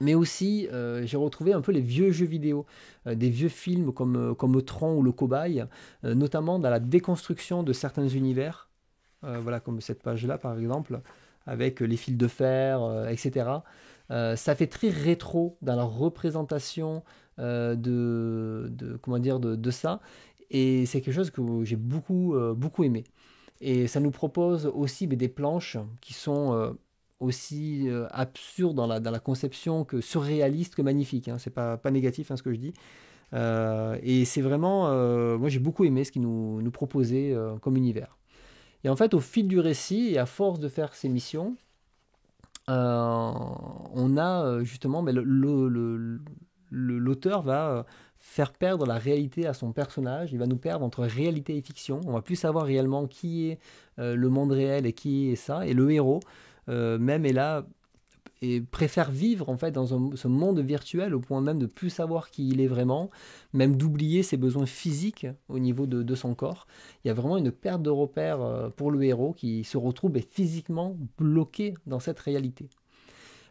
Mais aussi, j'ai retrouvé un peu les vieux jeux vidéo, des vieux films comme Tron ou Le Cobaye, notamment dans la déconstruction de certains univers, voilà, comme cette page-là par exemple, avec les fils de fer, etc. Ça fait très rétro dans la représentation comment dire, de ça, et c'est quelque chose que j'ai beaucoup aimé. Et ça nous propose aussi des planches qui sont aussi absurdes dans la conception que surréaliste que magnifique. Hein. C'est pas négatif hein, ce que je dis. Et c'est vraiment, moi j'ai beaucoup aimé ce qu'il nous proposait comme univers. Et en fait, au fil du récit et à force de faire ces missions, on a justement, l'auteur va faire perdre la réalité à son personnage. Il va nous perdre entre réalité et fiction. On va plus savoir réellement qui est le monde réel et qui est ça. Et le héros, même est là et préfère vivre en fait dans ce monde virtuel au point même de plus savoir qui il est vraiment, même d'oublier ses besoins physiques au niveau de son corps. Il y a vraiment une perte de repère pour le héros qui se retrouve physiquement bloqué dans cette réalité.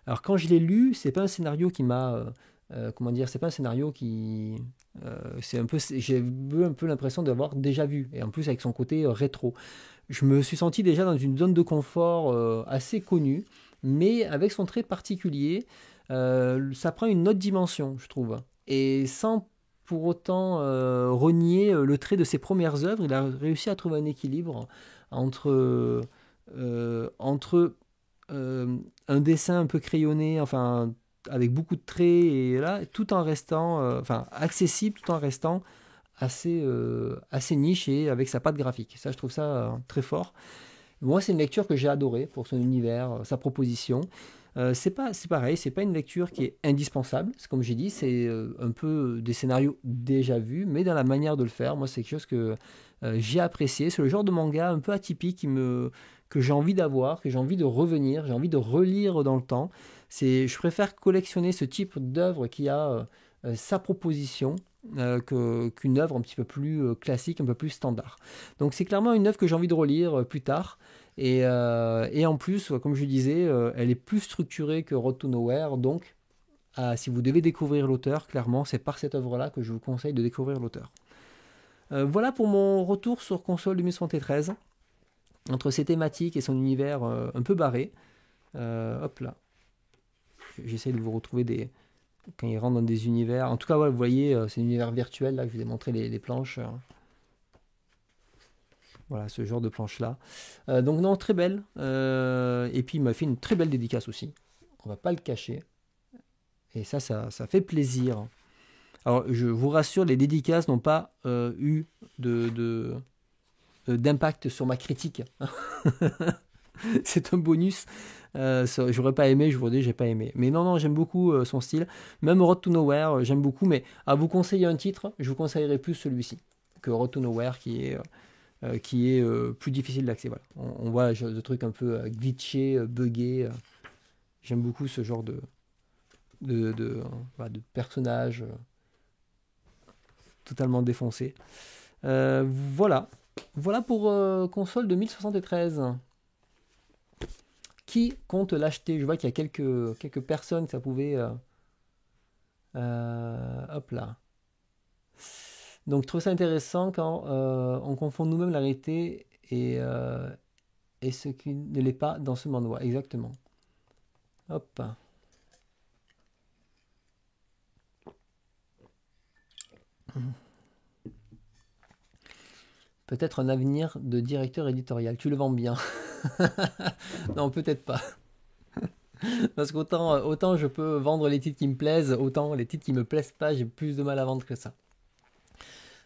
Alors quand je l'ai lu, c'est pas un scénario qui m'a comment dire, c'est pas un scénario qui c'est un peu, j'ai eu un peu l'impression d'avoir déjà vu, et en plus avec son côté rétro. Je me suis senti déjà dans une zone de confort assez connue, mais avec son trait particulier, ça prend une autre dimension, je trouve. Et sans pour autant renier le trait de ses premières œuvres, il a réussi à trouver un équilibre entre un dessin un peu crayonné, enfin avec beaucoup de traits, et là, tout en restant, enfin accessible, tout en restant assez niche et avec sa patte graphique. Ça, je trouve ça très fort. Moi, c'est une lecture que j'ai adorée pour son univers, sa proposition. C'est pareil, c'est pas une lecture qui est indispensable. C'est comme j'ai dit, c'est un peu des scénarios déjà vus, mais dans la manière de le faire, moi, c'est quelque chose que j'ai apprécié. C'est le genre de manga un peu atypique que j'ai envie d'avoir, que j'ai envie de revenir, j'ai envie de relire dans le temps. Je préfère collectionner ce type d'œuvre qui a sa proposition qu'une œuvre un petit peu plus classique, un peu plus standard. Donc c'est clairement une œuvre que j'ai envie de relire plus tard. Et en plus, comme je disais, elle est plus structurée que Road to Nowhere. Donc, si vous devez découvrir l'auteur, clairement, c'est par cette œuvre-là que je vous conseille de découvrir l'auteur. Voilà pour mon retour sur console 2073. Entre ses thématiques et son univers un peu barré. Hop là. j'essaie de vous retrouver quand ils rentrent dans des univers. En tout cas, voilà, vous voyez, c'est un univers virtuel, là, que je vous ai montré les planches. Voilà, ce genre de planche-là. Donc non, très belle. Et puis il m'a fait une très belle dédicace aussi. On va pas le cacher. Et ça fait plaisir. Alors, je vous rassure, les dédicaces n'ont pas eu d'impact sur ma critique. C'est un bonus. J'aurais pas aimé, je vous dis, j'ai pas aimé. Mais non, j'aime beaucoup son style. Même Road to Nowhere, j'aime beaucoup. Mais à vous conseiller un titre, je vous conseillerais plus celui-ci que Road to Nowhere, qui est plus difficile d'accès. Voilà. On voit le truc un peu glitché, buggé. J'aime beaucoup ce genre de personnage totalement défoncé. Voilà pour console de 1073. Qui compte l'acheter? Je vois qu'il y a quelques personnes que ça pouvait... hop là. Donc je trouve ça intéressant quand on confond nous-mêmes la réalité et ce qui ne l'est pas dans ce monde. Exactement. Hop. Peut-être un avenir de directeur éditorial. Tu le vends bien. Non, peut-être pas. Parce qu'autant je peux vendre les titres qui me plaisent, autant les titres qui me plaisent pas, j'ai plus de mal à vendre que ça.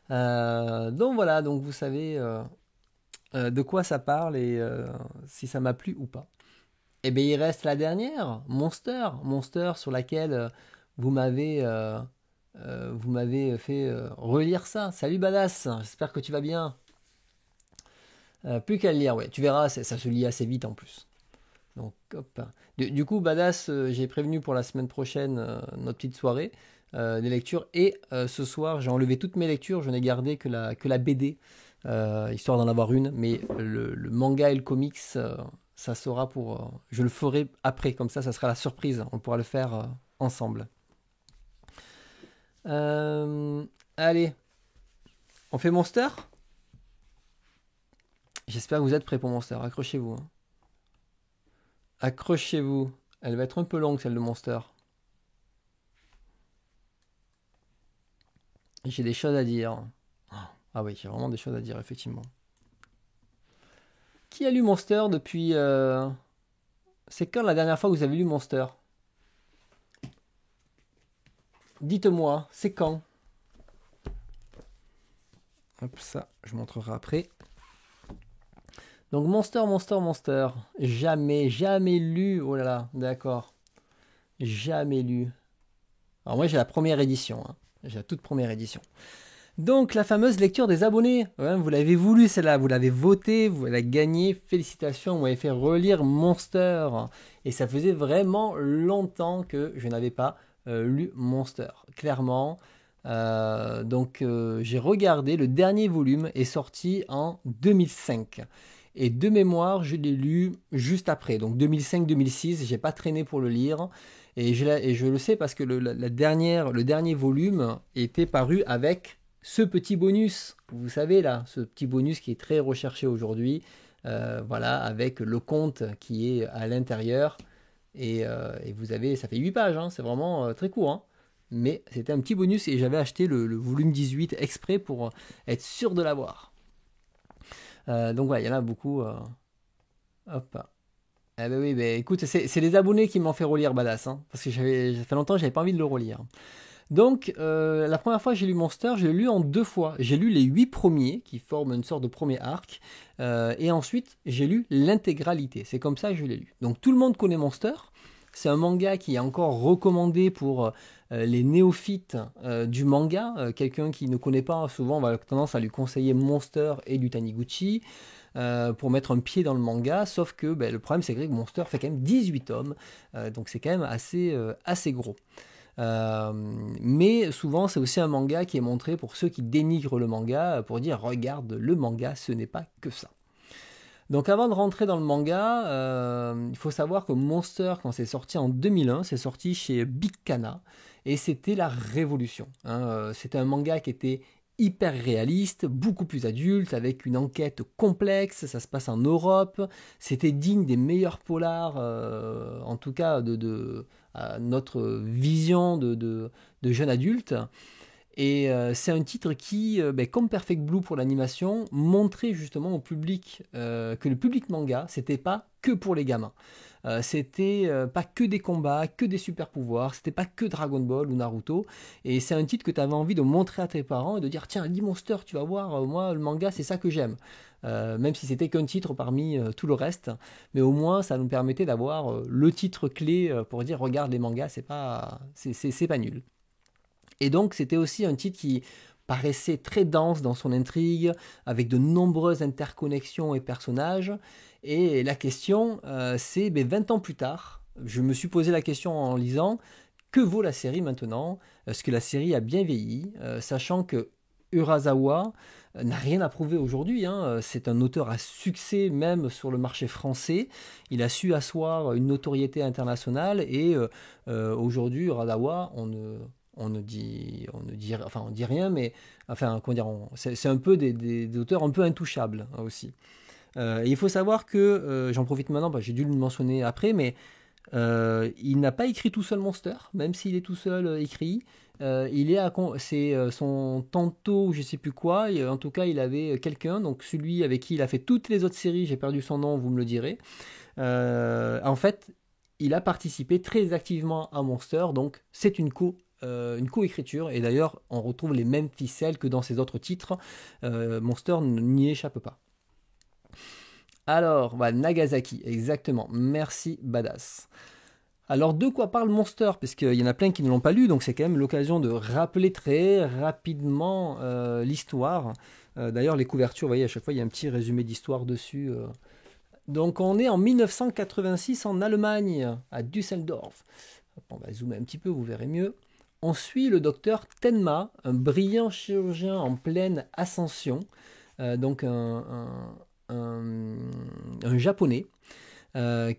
Donc voilà, donc vous savez de quoi ça parle et si ça m'a plu ou pas. Et bien il reste la dernière, Monster sur laquelle vous m'avez fait relire ça. Salut Badass, j'espère que tu vas bien. Plus qu'à le lire, ouais, tu verras, ça se lit assez vite en plus. Donc hop. Du coup, Badass, j'ai prévenu pour la semaine prochaine notre petite soirée des lectures. Et ce soir, j'ai enlevé toutes mes lectures, je n'ai gardé que la BD, histoire d'en avoir une. Mais le manga et le comics, ça sera pour... je le ferai après, comme ça sera la surprise. On pourra le faire ensemble. Allez, on fait Monster? J'espère que vous êtes prêts pour Monster, accrochez-vous. Hein. Accrochez-vous. Elle va être un peu longue, celle de Monster. J'ai des choses à dire. Ah oui, j'ai vraiment des choses à dire, effectivement. Qui a lu Monster depuis... C'est quand la dernière fois que vous avez lu Monster? Dites-moi, c'est quand? Hop, ça, je montrerai après. Donc Monster. Jamais lu. Oh là là, d'accord. Jamais lu. Alors moi j'ai la première édition. Hein. J'ai la toute première édition. Donc la fameuse lecture des abonnés. Ouais, vous l'avez voulu celle-là, vous l'avez votée, vous l'avez gagnée. Félicitations, vous m'avez fait relire Monster. Et ça faisait vraiment longtemps que je n'avais pas lu Monster. Clairement. Donc j'ai regardé, le dernier volume est sorti en 2005. Et de mémoire, je l'ai lu juste après. Donc 2005-2006, j'ai pas traîné pour le lire. Et je le sais parce que le dernier volume était paru avec ce petit bonus. Vous savez là, ce petit bonus qui est très recherché aujourd'hui. Voilà, avec le conte qui est à l'intérieur. Et vous avez, ça fait 8 pages, hein, c'est vraiment très court. Hein. Mais c'était un petit bonus et j'avais acheté le volume 18 exprès pour être sûr de l'avoir. Donc voilà, il y en a beaucoup. Hop. Eh ben oui, ben écoute, c'est les abonnés qui m'ont fait relire Badass, hein, parce que ça fait longtemps que j'avais pas envie de le relire. Donc la première fois que j'ai lu Monster, je l'ai lu en 2 fois. J'ai lu les 8 premiers qui forment une sorte de premier arc, et ensuite j'ai lu l'intégralité. C'est comme ça que je l'ai lu. Donc tout le monde connaît Monster. C'est un manga qui est encore recommandé pour les néophytes du manga. Quelqu'un qui ne connaît pas, souvent on va avoir tendance à lui conseiller Monster et du Taniguchi pour mettre un pied dans le manga. Sauf que le problème c'est que Monster fait quand même 18 tomes. Donc c'est quand même assez gros. Mais souvent c'est aussi un manga qui est montré pour ceux qui dénigrent le manga, pour dire regarde le manga, ce n'est pas que ça. Donc avant de rentrer dans le manga, il faut savoir que Monster, quand c'est sorti en 2001, c'est sorti chez Big Kana et c'était la révolution. Hein. C'était un manga qui était hyper réaliste, beaucoup plus adulte, avec une enquête complexe, ça se passe en Europe, c'était digne des meilleurs polars, en tout cas à notre vision de jeune adulte. Et c'est un titre qui, comme Perfect Blue pour l'animation, montrait justement au public que le public manga, c'était pas que pour les gamins. C'était pas que des combats, que des super pouvoirs, c'était pas que Dragon Ball ou Naruto. Et c'est un titre que tu avais envie de montrer à tes parents et de dire tiens, lis Monster, tu vas voir, moi le manga c'est ça que j'aime. Même si c'était qu'un titre parmi tout le reste, mais au moins ça nous permettait d'avoir le titre clé pour dire regarde les mangas, c'est pas nul. Et donc c'était aussi un titre qui paraissait très dense dans son intrigue, avec de nombreuses interconnexions et personnages. Et la question, c'est 20 ans plus tard, je me suis posé la question en lisant, que vaut la série maintenant? Est-ce que la série a bien vieilli, sachant que Urasawa n'a rien à prouver aujourd'hui, hein. C'est un auteur à succès même sur le marché français. Il a su asseoir une notoriété internationale et aujourd'hui Urasawa, on dit rien, mais enfin, comment dire, c'est un peu des auteurs un peu intouchables hein, aussi. Et il faut savoir que, j'en profite maintenant, j'ai dû le mentionner après, mais il n'a pas écrit tout seul Monster, même s'il est tout seul écrit. C'est son tantôt, je sais plus quoi, et, en tout cas il avait quelqu'un, donc celui avec qui il a fait toutes les autres séries, j'ai perdu son nom, vous me le direz. En fait, il a participé très activement à Monster, donc c'est une co-écriture, et d'ailleurs on retrouve les mêmes ficelles que dans ses autres titres. Monster n'y échappe pas. Alors, voilà, Nagasaki, exactement, merci Badass. Alors de quoi parle Monster? Parce qu'il y en a plein qui ne l'ont pas lu, donc c'est quand même l'occasion de rappeler très rapidement l'histoire. D'ailleurs les couvertures, vous voyez, à chaque fois il y a un petit résumé d'histoire dessus. Donc on est en 1986 en Allemagne, à Düsseldorf. On va zoomer un petit peu, vous verrez mieux. On suit le docteur Tenma, un brillant chirurgien en pleine ascension, donc un japonais,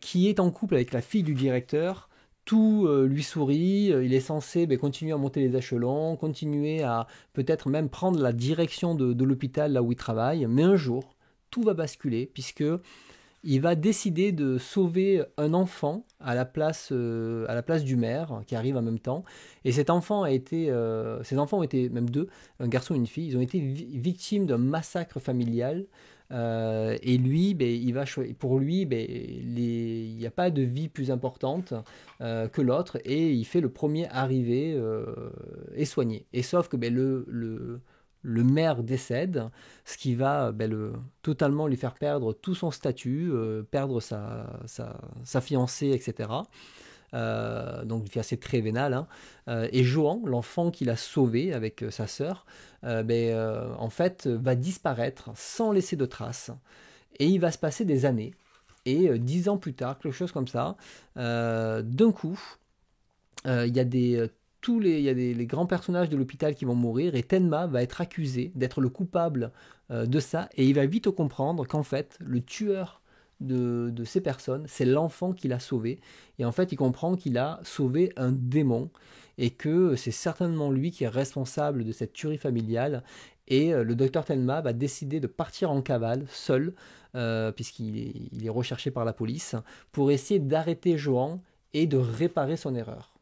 qui est en couple avec la fille du directeur. Tout lui sourit, il est censé continuer à monter les échelons, continuer à peut-être même prendre la direction de l'hôpital là où il travaille, mais un jour, tout va basculer puisque il va décider de sauver un enfant à la place du maire qui arrive en même temps. Et ces enfants ont été même deux, un garçon et une fille. Ils ont été victimes d'un massacre familial. Et lui, pour lui, il n'y a pas de vie plus importante que l'autre. Et il fait le premier arrivé et soigné. Et sauf que le maire décède, ce qui va totalement lui faire perdre tout son statut, perdre sa fiancée, etc. Donc une fiancée très vénale. Hein. Et Johan, l'enfant qu'il a sauvé avec sa sœur, en fait, va disparaître sans laisser de traces. Et il va se passer des années. Et 10 ans plus tard, quelque chose comme ça, d'un coup, il y a les grands personnages de l'hôpital qui vont mourir et Tenma va être accusé d'être le coupable de ça et il va vite comprendre qu'en fait le tueur de ces personnes c'est l'enfant qu'il a sauvé et en fait il comprend qu'il a sauvé un démon et que c'est certainement lui qui est responsable de cette tuerie familiale et le docteur Tenma va décider de partir en cavale seul puisqu'il est recherché par la police pour essayer d'arrêter Johan et de réparer son erreur.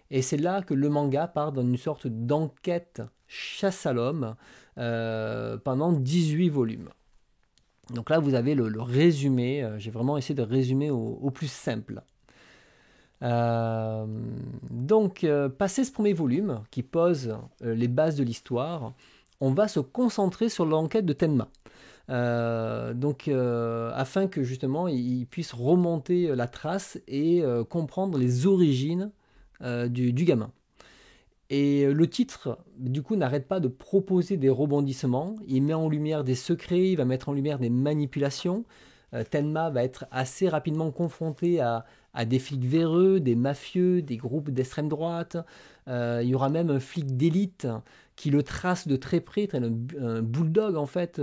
Et c'est là que le manga part dans une sorte d'enquête chasse à l'homme pendant 18 volumes. Donc là, vous avez le résumé. J'ai vraiment essayé de résumer au plus simple. Passé ce premier volume qui pose les bases de l'histoire, on va se concentrer sur l'enquête de Tenma. Afin que justement il puisse remonter la trace et comprendre les origines du gamin. Et le titre, du coup, n'arrête pas de proposer des rebondissements. Il met en lumière des secrets, il va mettre en lumière des manipulations. Tenma va être assez rapidement confronté à des flics véreux, des mafieux, des groupes d'extrême droite. Il y aura même un flic d'élite qui le trace de très près, un bulldog en fait.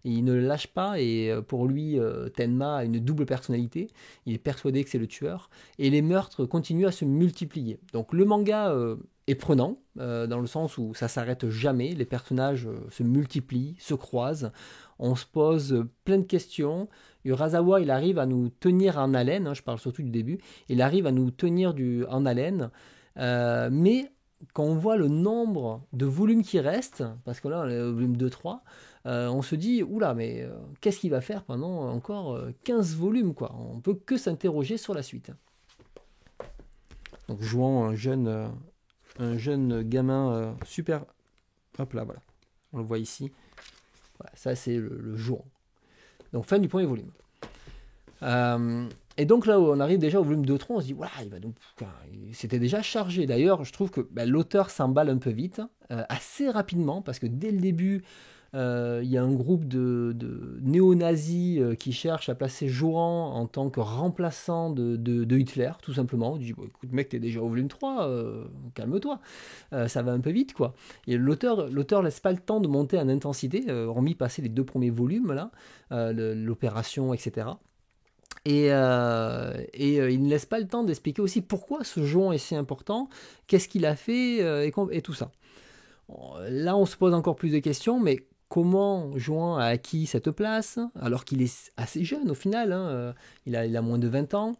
Il ne le lâche pas et pour lui, Tenma a une double personnalité. Il est persuadé que c'est le tueur. Et les meurtres continuent à se multiplier. Donc le manga est prenant, dans le sens où ça s'arrête jamais, les personnages se multiplient, se croisent, on se pose plein de questions. Urasawa, il arrive à nous tenir en haleine, hein, je parle surtout du début, il arrive à nous tenir en haleine, mais quand on voit le nombre de volumes qui restent, parce que là, on est au volume 2-3, on se dit, oula, mais qu'est-ce qu'il va faire pendant encore 15 volumes, quoi. On peut que s'interroger sur la suite. Donc, jouant un jeune gamin super... Hop là, voilà. On le voit ici. Voilà, ça, c'est le jouant. Donc, fin du premier volume. Et donc là, on arrive déjà au volume 2-3, on se dit, voilà, c'était déjà chargé. D'ailleurs, je trouve que l'auteur s'emballe un peu vite, assez rapidement, parce que dès le début, il y a un groupe de néo-nazis qui cherchent à placer Johan en tant que remplaçant de Hitler, tout simplement. On dit, bon, écoute, mec, t'es déjà au volume 3, calme-toi, ça va un peu vite, quoi. Et l'auteur laisse pas le temps de monter en intensité, hormis passer les 2 premiers volumes, là, l'opération, etc. Et il ne laisse pas le temps d'expliquer aussi pourquoi ce Johan est si important, qu'est-ce qu'il a fait, et tout ça. Là, on se pose encore plus de questions, mais comment Johan a acquis cette place, alors qu'il est assez jeune au final, hein, il a moins de 20 ans.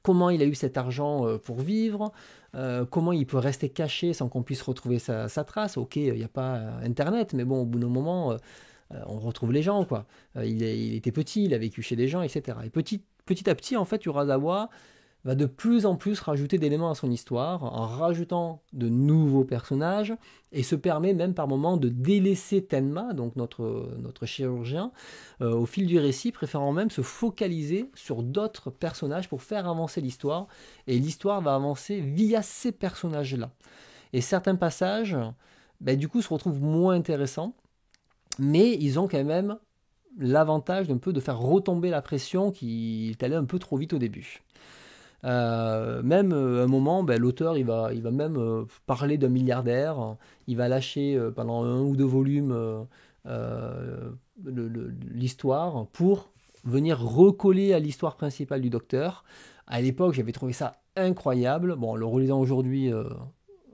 Comment il a eu cet argent pour vivre, comment il peut rester caché sans qu'on puisse retrouver sa trace. Ok, il n'y a pas Internet, mais bon, au bout d'un moment, on retrouve les gens, quoi. Il était petit, il a vécu chez des gens, etc. Et petit à petit, en fait, Urasawa va de plus en plus rajouter d'éléments à son histoire, en rajoutant de nouveaux personnages, et se permet même par moments de délaisser Tenma, donc notre chirurgien, au fil du récit, préférant même se focaliser sur d'autres personnages pour faire avancer l'histoire, et l'histoire va avancer via ces personnages-là. Et certains passages, du coup, se retrouvent moins intéressants, mais ils ont quand même l'avantage d'un peu de faire retomber la pression qui est allée un peu trop vite au début. Même à un moment, l'auteur il va même parler d'un milliardaire, il va lâcher pendant 1 ou 2 volumes l'histoire pour venir recoller à l'histoire principale du docteur. À l'époque, j'avais trouvé ça incroyable. Bon, le relisant aujourd'hui,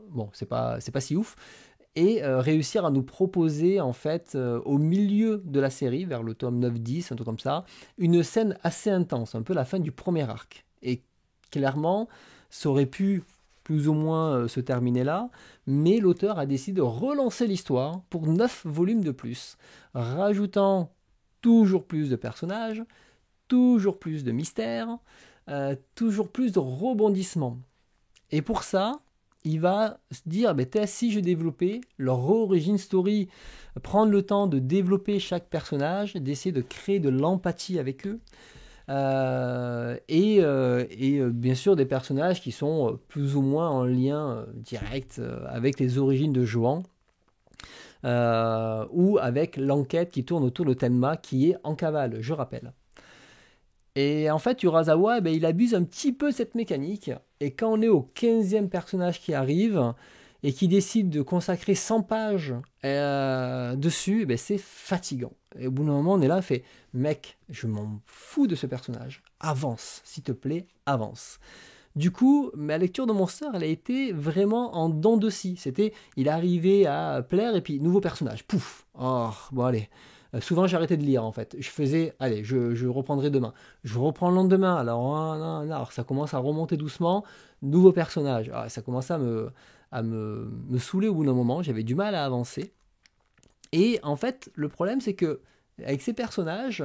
bon, c'est pas si ouf. Et réussir à nous proposer, en fait, au milieu de la série, vers le tome 9-10, un truc comme ça, une scène assez intense, un peu la fin du premier arc. Et clairement, ça aurait pu plus ou moins se terminer là, mais l'auteur a décidé de relancer l'histoire pour 9 volumes de plus, rajoutant toujours plus de personnages, toujours plus de mystères, toujours plus de rebondissements. Et pour ça, il va se dire, si je développais leur origin story, prendre le temps de développer chaque personnage, d'essayer de créer de l'empathie avec eux, et bien sûr des personnages qui sont plus ou moins en lien direct avec les origines de Johan, ou avec l'enquête qui tourne autour de Tenma, qui est en cavale, je rappelle. Et en fait, Urasawa, il abuse un petit peu cette mécanique. Et quand on est au 15e personnage qui arrive et qui décide de consacrer 100 pages dessus, c'est fatigant. Et au bout d'un moment, on est là, fait mec, je m'en fous de ce personnage. Avance, s'il te plaît, avance. Du coup, ma lecture de Monster, elle a été vraiment en dents de scie. C'était, il arrivait à plaire et puis nouveau personnage, pouf. Oh, bon allez. Souvent, j'arrêtais de lire, en fait. Je faisais, allez, je reprendrai demain. Je reprends le lendemain. Alors ça commence à remonter doucement. Nouveau personnage. Ah, ça commence à me saouler au bout d'un moment. J'avais du mal à avancer. Et en fait, le problème, c'est que avec ces personnages,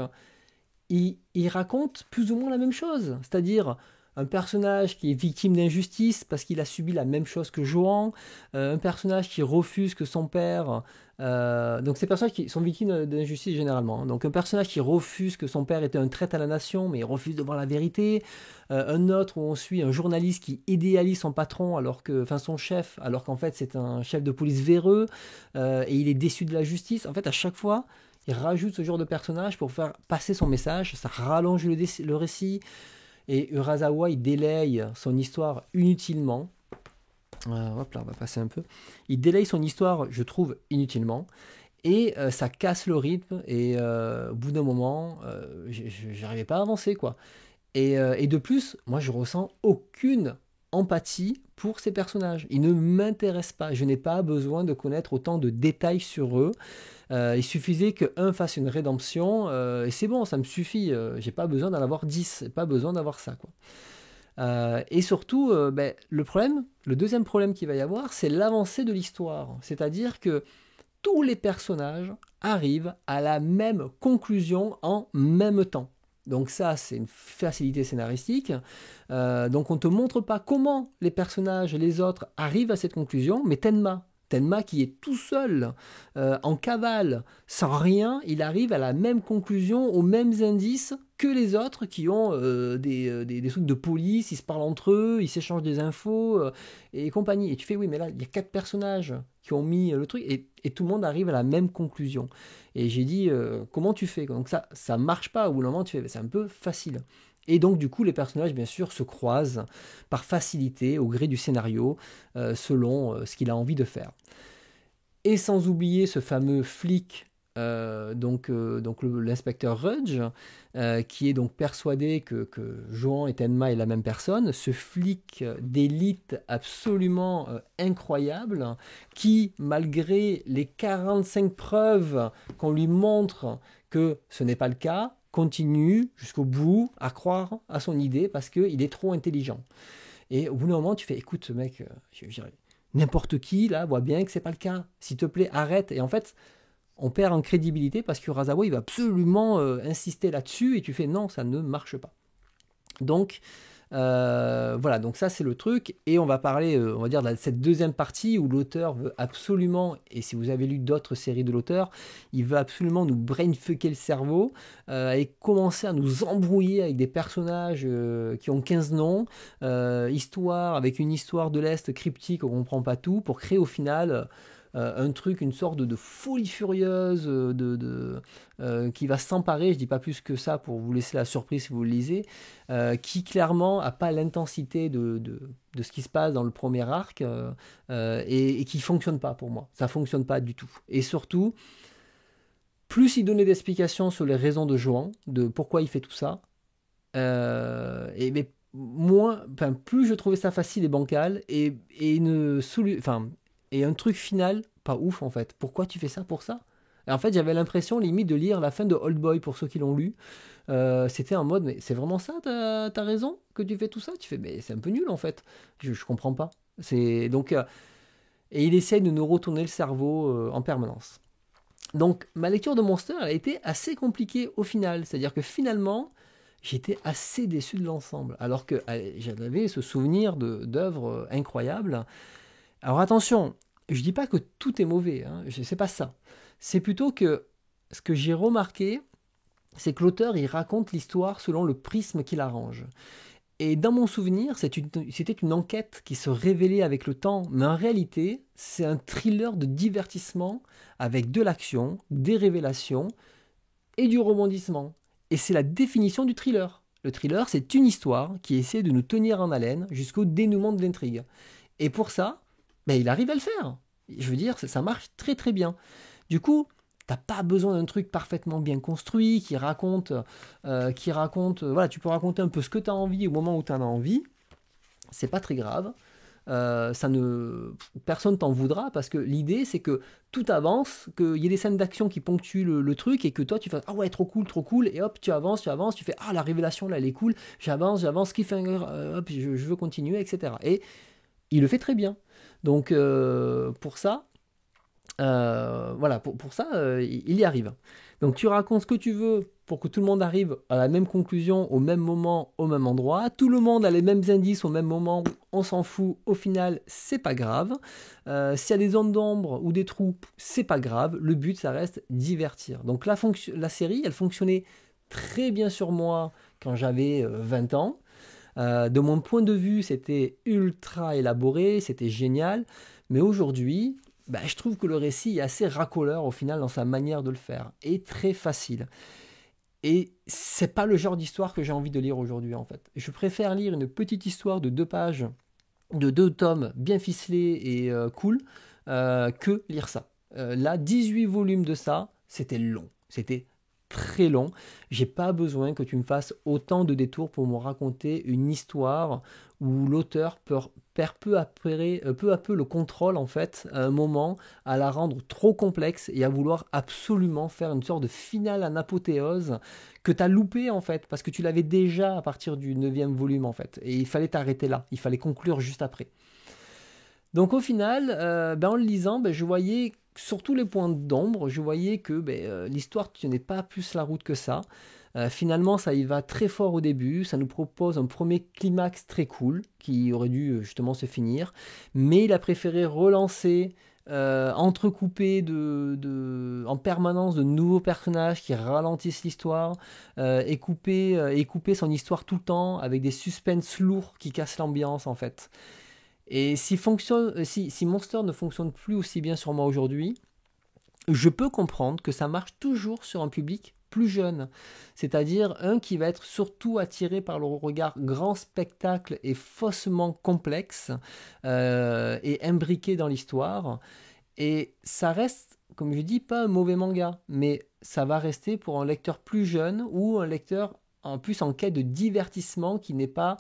ils racontent plus ou moins la même chose. C'est-à-dire un personnage qui est victime d'injustice parce qu'il a subi la même chose que Johan, un personnage qui refuse que son père... donc ces personnages qui sont victimes d'injustice généralement. Donc un personnage qui refuse que son père était un traître à la nation, mais il refuse de voir la vérité. Un autre où on suit un journaliste qui idéalise son patron, son chef, alors qu'en fait c'est un chef de police véreux, et il est déçu de la justice. En fait, à chaque fois, il rajoute ce genre de personnage pour faire passer son message. Ça rallonge le récit. Et Urasawa, il délaye son histoire inutilement. Hop là, on va passer un peu. Il délaye son histoire, je trouve, inutilement. Et ça casse le rythme. Et au bout d'un moment, j'arrivais pas à avancer, quoi. Et de plus, moi, je ressens aucune empathie pour ces personnages. Ils ne m'intéressent pas. Je n'ai pas besoin de connaître autant de détails sur eux. Il suffisait qu'un fasse une rédemption et c'est bon, ça me suffit. J'ai pas besoin d'en avoir 10, pas besoin d'avoir ça, quoi. Et surtout, le deuxième problème qu'il va y avoir, c'est l'avancée de l'histoire. C'est-à-dire que tous les personnages arrivent à la même conclusion en même temps. Donc ça, c'est une facilité scénaristique. Donc on ne te montre pas comment les personnages, les autres, arrivent à cette conclusion, mais Tenma qui est tout seul, en cavale, sans rien, il arrive à la même conclusion, aux mêmes indices que les autres qui ont des trucs de police, ils se parlent entre eux, ils s'échangent des infos et compagnie. Et tu fais, oui, mais là, il y a 4 personnages qui ont mis le truc et tout le monde arrive à la même conclusion. Et j'ai dit, comment tu fais? Donc ça marche pas. Au bout d'un moment, tu fais, c'est un peu facile. Et donc, du coup, les personnages, bien sûr, se croisent par facilité, au gré du scénario, selon ce qu'il a envie de faire. Et sans oublier ce fameux flic, l'inspecteur Rudge, qui est donc persuadé que Johan et Tenma est la même personne, ce flic d'élite absolument incroyable, qui, malgré les 45 preuves qu'on lui montre que ce n'est pas le cas, continue jusqu'au bout à croire à son idée parce qu'il est trop intelligent. Et au bout d'un moment, tu fais, écoute, mec, n'importe qui, là, voit bien que c'est pas le cas. S'il te plaît, arrête. Et en fait, on perd en crédibilité parce que Urasawa, il va absolument insister là-dessus et tu fais, non, ça ne marche pas. Donc, voilà, donc ça c'est le truc, et on va parler, on va dire, de cette deuxième partie où l'auteur veut absolument, et si vous avez lu d'autres séries de l'auteur, il veut absolument nous brainfucker le cerveau et commencer à nous embrouiller avec des personnages qui ont 15 noms, avec une histoire de l'Est cryptique, on comprend pas tout, pour créer au final un truc, une sorte de folie furieuse qui va s'emparer, je dis pas plus que ça pour vous laisser la surprise si vous le lisez, qui clairement a pas l'intensité de ce qui se passe dans le premier arc et qui fonctionne pas pour moi. Ça fonctionne pas du tout. Et surtout, plus il donnait d'explications sur les raisons de Johan, de pourquoi il fait tout ça, mais plus je trouvais ça facile et bancal et un truc final pas ouf en fait. Pourquoi tu fais ça pour ça? Et en fait, j'avais l'impression limite de lire la fin de Old Boy pour ceux qui l'ont lu. C'était en mode, mais c'est vraiment ça, t'as raison que tu fais tout ça? Tu fais, mais c'est un peu nul en fait. Je comprends pas. C'est donc et il essaye de nous retourner le cerveau en permanence. Donc ma lecture de Monster, elle a été assez compliquée au final. C'est-à-dire que finalement, j'étais assez déçu de l'ensemble. Alors que j'avais ce souvenir d'œuvres incroyables. Alors attention, je dis pas que tout est mauvais, hein, c'est pas ça. C'est plutôt que ce que j'ai remarqué, c'est que l'auteur il raconte l'histoire selon le prisme qu'il arrange. Et dans mon souvenir, c'était une enquête qui se révélait avec le temps, mais en réalité, c'est un thriller de divertissement avec de l'action, des révélations et du rebondissement. Et c'est la définition du thriller. Le thriller, c'est une histoire qui essaie de nous tenir en haleine jusqu'au dénouement de l'intrigue. Et pour ça, il arrive à le faire. Je veux dire, ça marche très très bien. Du coup, t'as pas besoin d'un truc parfaitement bien construit qui raconte, voilà, tu peux raconter un peu ce que tu as envie au moment où tu en as envie. C'est pas très grave. Personne t'en voudra parce que l'idée c'est que tout avance, qu'il y ait des scènes d'action qui ponctuent le truc et que toi tu fais ah ouais trop cool et hop tu avances, tu fais ah la révélation là elle est cool, j'avance, cliffhanger, hop je veux continuer, etc. Et il le fait très bien. Donc pour ça, il y arrive. Donc tu racontes ce que tu veux pour que tout le monde arrive à la même conclusion, au même moment, au même endroit. Tout le monde a les mêmes indices au même moment, on s'en fout. Au final, c'est pas grave. S'il y a des zones d'ombre ou des trous, c'est pas grave. Le but, ça reste divertir. Donc la série, elle fonctionnait très bien sur moi quand j'avais 20 ans. De mon point de vue, c'était ultra élaboré, c'était génial. Mais aujourd'hui, je trouve que le récit est assez racoleur au final dans sa manière de le faire. Et très facile. Et c'est pas le genre d'histoire que j'ai envie de lire aujourd'hui en fait. Je préfère lire une petite histoire de 2 pages, de 2 tomes, bien ficelés et cool, que lire ça. Là, 18 volumes de ça, c'était long. C'était très long. J'ai pas besoin que tu me fasses autant de détours pour me raconter une histoire où l'auteur perd peu à peu le contrôle en fait, à un moment, à la rendre trop complexe et à vouloir absolument faire une sorte de finale en apothéose que tu as loupé en fait, parce que tu l'avais déjà à partir du neuvième volume en fait, et il fallait t'arrêter là, il fallait conclure juste après. Donc au final, en le lisant, je voyais surtout les points d'ombre, je voyais que l'histoire ne tenait pas plus la route que ça. Finalement, ça y va très fort au début, ça nous propose un premier climax très cool qui aurait dû justement se finir, mais il a préféré relancer, entrecouper en permanence de nouveaux personnages qui ralentissent l'histoire, et couper son histoire tout le temps avec des suspens lourds qui cassent l'ambiance en fait. Et si Monster ne fonctionne plus aussi bien sur moi aujourd'hui, je peux comprendre que ça marche toujours sur un public plus jeune, c'est-à-dire un qui va être surtout attiré par le regard grand spectacle et faussement complexe, et imbriqué dans l'histoire. Et ça reste, comme je dis, pas un mauvais manga, mais ça va rester pour un lecteur plus jeune ou un lecteur en plus en quête de divertissement qui n'est pas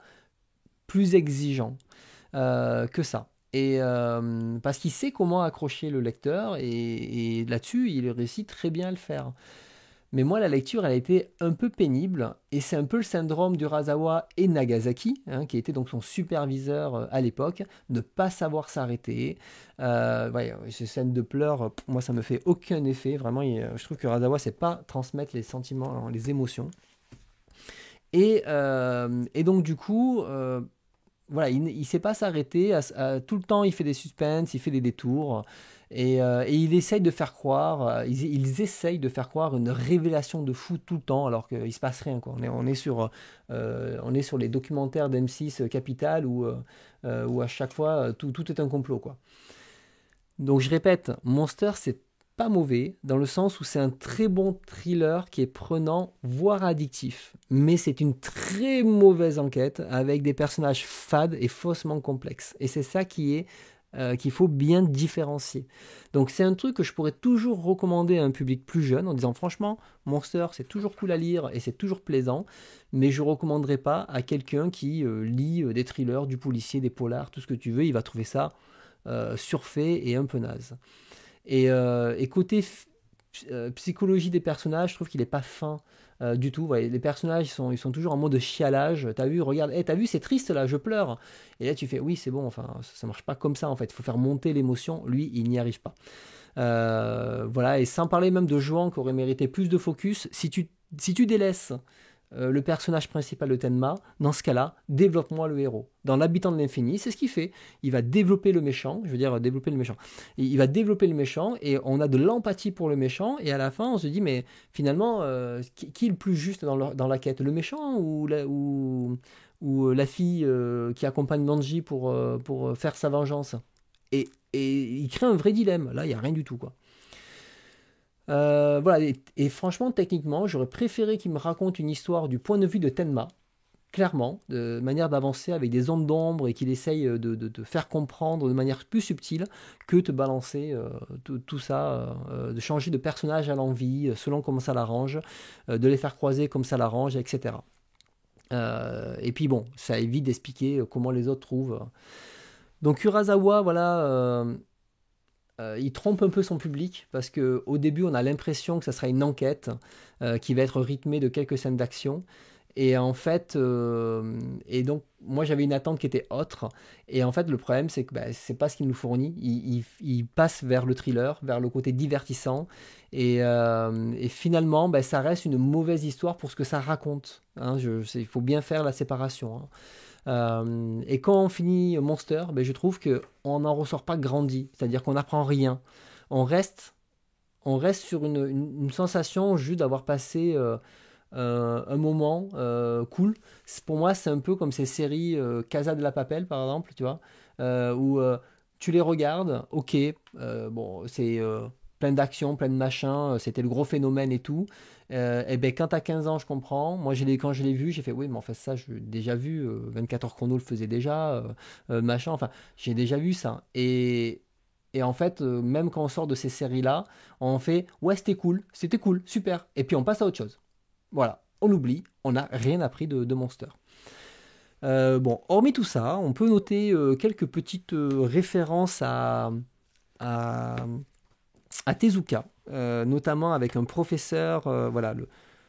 plus exigeant que ça. Et parce qu'il sait comment accrocher le lecteur et là-dessus, il réussit très bien à le faire. Mais moi, la lecture, elle a été un peu pénible et c'est un peu le syndrome d'Urasawa et Nagasaki, hein, qui était donc son superviseur à l'époque, ne pas savoir s'arrêter. Ouais, ces scènes de pleurs, moi, ça me fait aucun effet. Vraiment, je trouve qu'Urasawa ne sait pas transmettre les sentiments, les émotions. Et donc, du coup, voilà, il ne sait pas s'arrêter. Tout le temps, il fait des suspens, il fait des détours. Et il essaye de faire croire, ils essayent de faire croire une révélation de fou tout le temps, alors qu'il ne se passe rien, quoi. On est sur les documentaires d'M6 Capital où à chaque fois, tout est un complot, quoi. Donc je répète, Monster, c'est pas mauvais, dans le sens où c'est un très bon thriller qui est prenant, voire addictif. Mais c'est une très mauvaise enquête avec des personnages fades et faussement complexes. Et c'est ça qu'il faut bien différencier. Donc c'est un truc que je pourrais toujours recommander à un public plus jeune en disant franchement, Monster c'est toujours cool à lire et c'est toujours plaisant, mais je ne recommanderais pas à quelqu'un qui lit des thrillers, du policier, des polars, tout ce que tu veux, il va trouver ça surfait et un peu naze. Et côté psychologie des personnages, je trouve qu'il n'est pas fin du tout. Ouais, les personnages ils sont toujours en mode chialage. T'as vu, regarde, hey, t'as vu, c'est triste là, je pleure. Et là tu fais, oui, c'est bon, enfin, ça marche pas comme ça en fait. Il faut faire monter l'émotion. Lui, il n'y arrive pas. Voilà, et sans parler même de Joan qui aurait mérité plus de focus, si tu délaisses le personnage principal de Tenma, dans ce cas-là, développe-moi le héros. Dans l'habitant de l'infini, c'est ce qu'il fait. Il va développer le méchant, je veux dire développer le méchant. Il va développer le méchant et on a de l'empathie pour le méchant et à la fin on se dit mais finalement qui est le plus juste dans la quête, le méchant ou la fille qui accompagne Manji pour faire sa vengeance. Et il crée un vrai dilemme. Là, il n'y a rien du tout, quoi. Voilà, et franchement, techniquement, j'aurais préféré qu'il me raconte une histoire du point de vue de Tenma, clairement, de manière d'avancer avec des ondes d'ombre et qu'il essaye de faire comprendre de manière plus subtile que de balancer tout ça, de changer de personnage à l'envie, selon comment ça l'arrange, de les faire croiser comme ça l'arrange, etc. Et puis bon, ça évite d'expliquer comment les autres trouvent. Donc Urasawa, voilà, il trompe un peu son public parce que au début on a l'impression que ça sera une enquête qui va être rythmée de quelques scènes d'action et en fait et donc moi j'avais une attente qui était autre et en fait le problème c'est que c'est pas ce qu'il nous fournit, il passe vers le thriller, vers le côté divertissant et finalement ça reste une mauvaise histoire pour ce que ça raconte, hein. Il faut bien faire la séparation, hein. Et quand on finit Monster, je trouve que on n'en ressort pas grandi, c'est-à-dire qu'on n'apprend rien. On reste, on reste sur une sensation juste d'avoir passé un moment cool. Pour moi, c'est un peu comme ces séries Casa de la Papel, par exemple, tu vois, où tu les regardes, ok, bon, c'est plein d'action, plein de machin, c'était le gros phénomène et tout. Et ben quand t'as 15 ans, je comprends. Moi, quand je l'ai vu, j'ai fait oui, mais en fait, ça, je l'ai déjà vu. 24 heures chrono le faisait déjà, machin. Enfin, j'ai déjà vu ça. Et en fait, même quand on sort de ces séries-là, on fait ouais, c'était cool, super. Et puis on passe à autre chose. Voilà, on oublie, on n'a rien appris de Monster. Bon, hormis tout ça, on peut noter quelques petites références à, à Tezuka, notamment avec un professeur, voilà,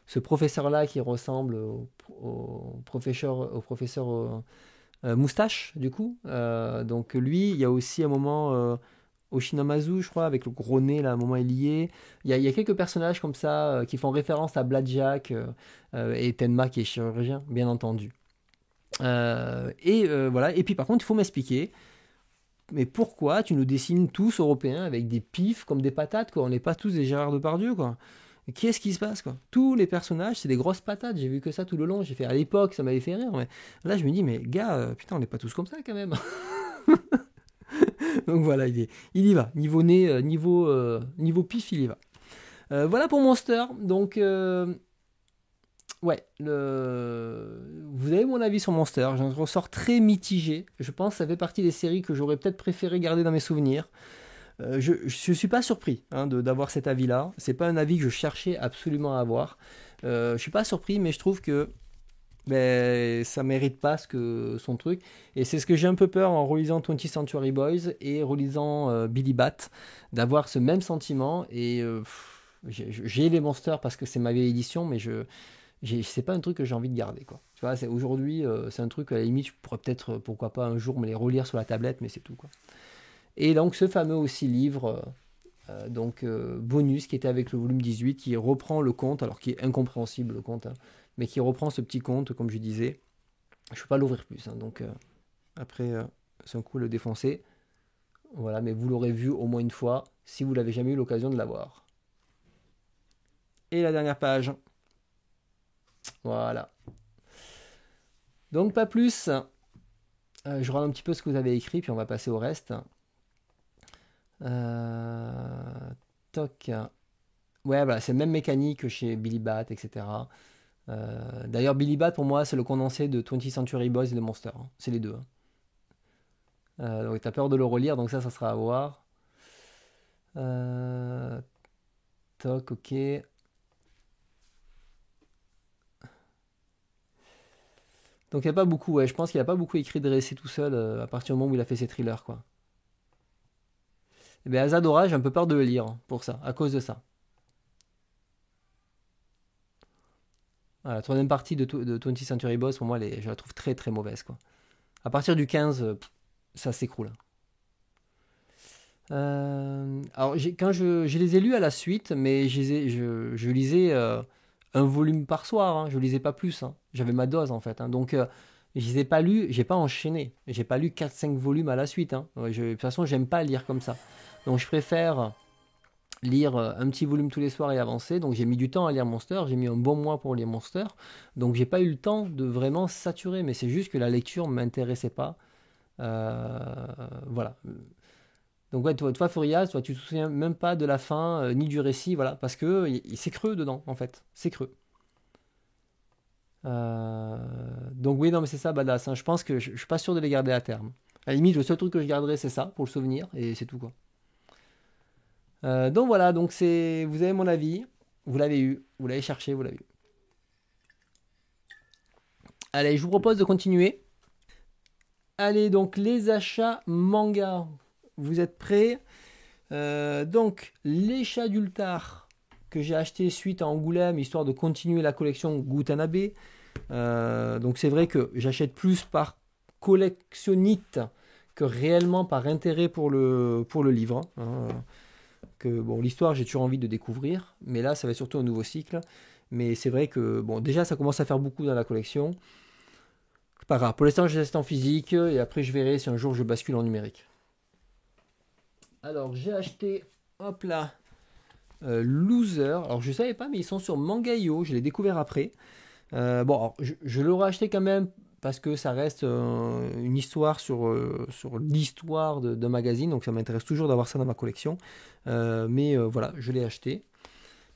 ce professeur-là qui ressemble au professeur Moustache, du coup. Donc lui, il y a aussi un moment Oshinamazu, je crois, avec le gros nez, là, à un moment il y est. Il y a quelques personnages comme ça qui font référence à Blackjack et Tenma qui est chirurgien, bien entendu. Voilà. Et puis par contre, il faut m'expliquer, mais pourquoi tu nous dessines tous européens avec des pifs comme des patates, quoi? On n'est pas tous des Gérard Depardieu, quoi. Qu'est-ce qui se passe, quoi? Tous les personnages, c'est des grosses patates. J'ai vu que ça tout le long. J'ai fait à l'époque, ça m'avait fait rire. Mais là, je me dis, mais gars, putain, on n'est pas tous comme ça quand même. Donc voilà, il y va. Niveau nez, niveau pif, il y va. Voilà pour Monster. Donc, ouais, vous avez mon avis sur Monster. J'en ressors très mitigé. Je pense que ça fait partie des séries que j'aurais peut-être préféré garder dans mes souvenirs. Je ne suis pas surpris d'avoir cet avis-là. C'est pas un avis que je cherchais absolument à avoir. Je suis pas surpris, mais je trouve que ben, ça mérite pas son truc. Et c'est ce que j'ai un peu peur en relisant 20th Century Boys et relisant Billy Bat, d'avoir ce même sentiment. Et j'ai les Monsters parce que c'est ma vieille édition, mais c'est pas un truc que j'ai envie de garder, quoi. Tu vois, aujourd'hui, c'est un truc à la limite, je pourrais peut-être, pourquoi pas un jour me les relire sur la tablette, mais c'est tout, quoi. Et donc ce fameux aussi livre, bonus, qui était avec le volume 18, qui reprend le conte, alors qui est incompréhensible le conte, hein, mais qui reprend ce petit conte, comme je disais. Je ne peux pas l'ouvrir plus, hein, donc après, c'est un coup le défoncer. Voilà, mais vous l'aurez vu au moins une fois, si vous l'avez jamais eu l'occasion de l'avoir. Et la dernière page. Voilà. Donc pas plus. Je regarde un petit peu ce que vous avez écrit, puis on va passer au reste. Euh, Toc. Ouais, voilà, c'est le même mécanique que chez Billy Bat, etc. D'ailleurs, Billy Bat, pour moi, c'est le condensé de 20th Century Boys et de Monster, hein. C'est les deux, hein. Donc, t'as peur de le relire, donc ça sera à voir. Euh, Toc, ok. Donc, il n'y a pas beaucoup, ouais, je pense qu'il a pas beaucoup écrit de récits tout seul à partir du moment où il a fait ses thrillers, quoi. Et bien, Azadora, j'ai un peu peur de le lire, hein, pour ça, à cause de ça. Voilà, la troisième partie de 20th Century Boys, pour moi, je la trouve très très mauvaise, quoi. À partir du 15, ça s'écroule. Alors, quand je les ai lus à la suite, mais je lisais un volume par soir, hein, je lisais pas plus, hein. J'avais ma dose en fait, hein. Donc, je les ai pas lus, j'ai pas enchaîné. J'ai pas lu 4 5 volumes à la suite, hein. Ouais, de toute façon, j'aime pas lire comme ça. Donc, je préfère lire un petit volume tous les soirs et avancer. Donc, j'ai mis du temps à lire Monster, j'ai mis un bon mois pour lire Monster. Donc, j'ai pas eu le temps de vraiment saturer, mais c'est juste que la lecture m'intéressait pas. Voilà. Donc ouais, toi Furias, toi, tu te souviens même pas de la fin, ni du récit, voilà, parce que c'est creux dedans, en fait. C'est creux. Euh, donc oui, non, mais c'est ça, Badass, hein. Je pense que je suis pas sûr de les garder à terme. À la limite, le seul truc que je garderai, c'est ça, pour le souvenir, et c'est tout, quoi. Donc voilà, donc vous avez mon avis, vous l'avez eu, vous l'avez cherché, vous l'avez eu. Allez, je vous propose de continuer. Allez, donc les achats manga, vous êtes prêts? Donc, les chats d'Ultar que j'ai acheté suite à Angoulême, histoire de continuer la collection Gutanabe. Donc, c'est vrai que j'achète plus par collectionnite que réellement par intérêt pour le livre, hein. Que, bon, l'histoire, j'ai toujours envie de découvrir, mais là, ça va être surtout un nouveau cycle. Mais c'est vrai que, bon, déjà, ça commence à faire beaucoup dans la collection. C'est pas grave. Pour l'instant, je reste en physique et après, je verrai si un jour je bascule en numérique. Alors, j'ai acheté, hop là, Loser. Alors, je ne savais pas, mais ils sont sur Mangayo. Je l'ai découvert après. Bon, alors, je l'aurais acheté quand même parce que ça reste une histoire sur l'histoire d'un magazine. Donc, ça m'intéresse toujours d'avoir ça dans ma collection. Mais voilà, je l'ai acheté.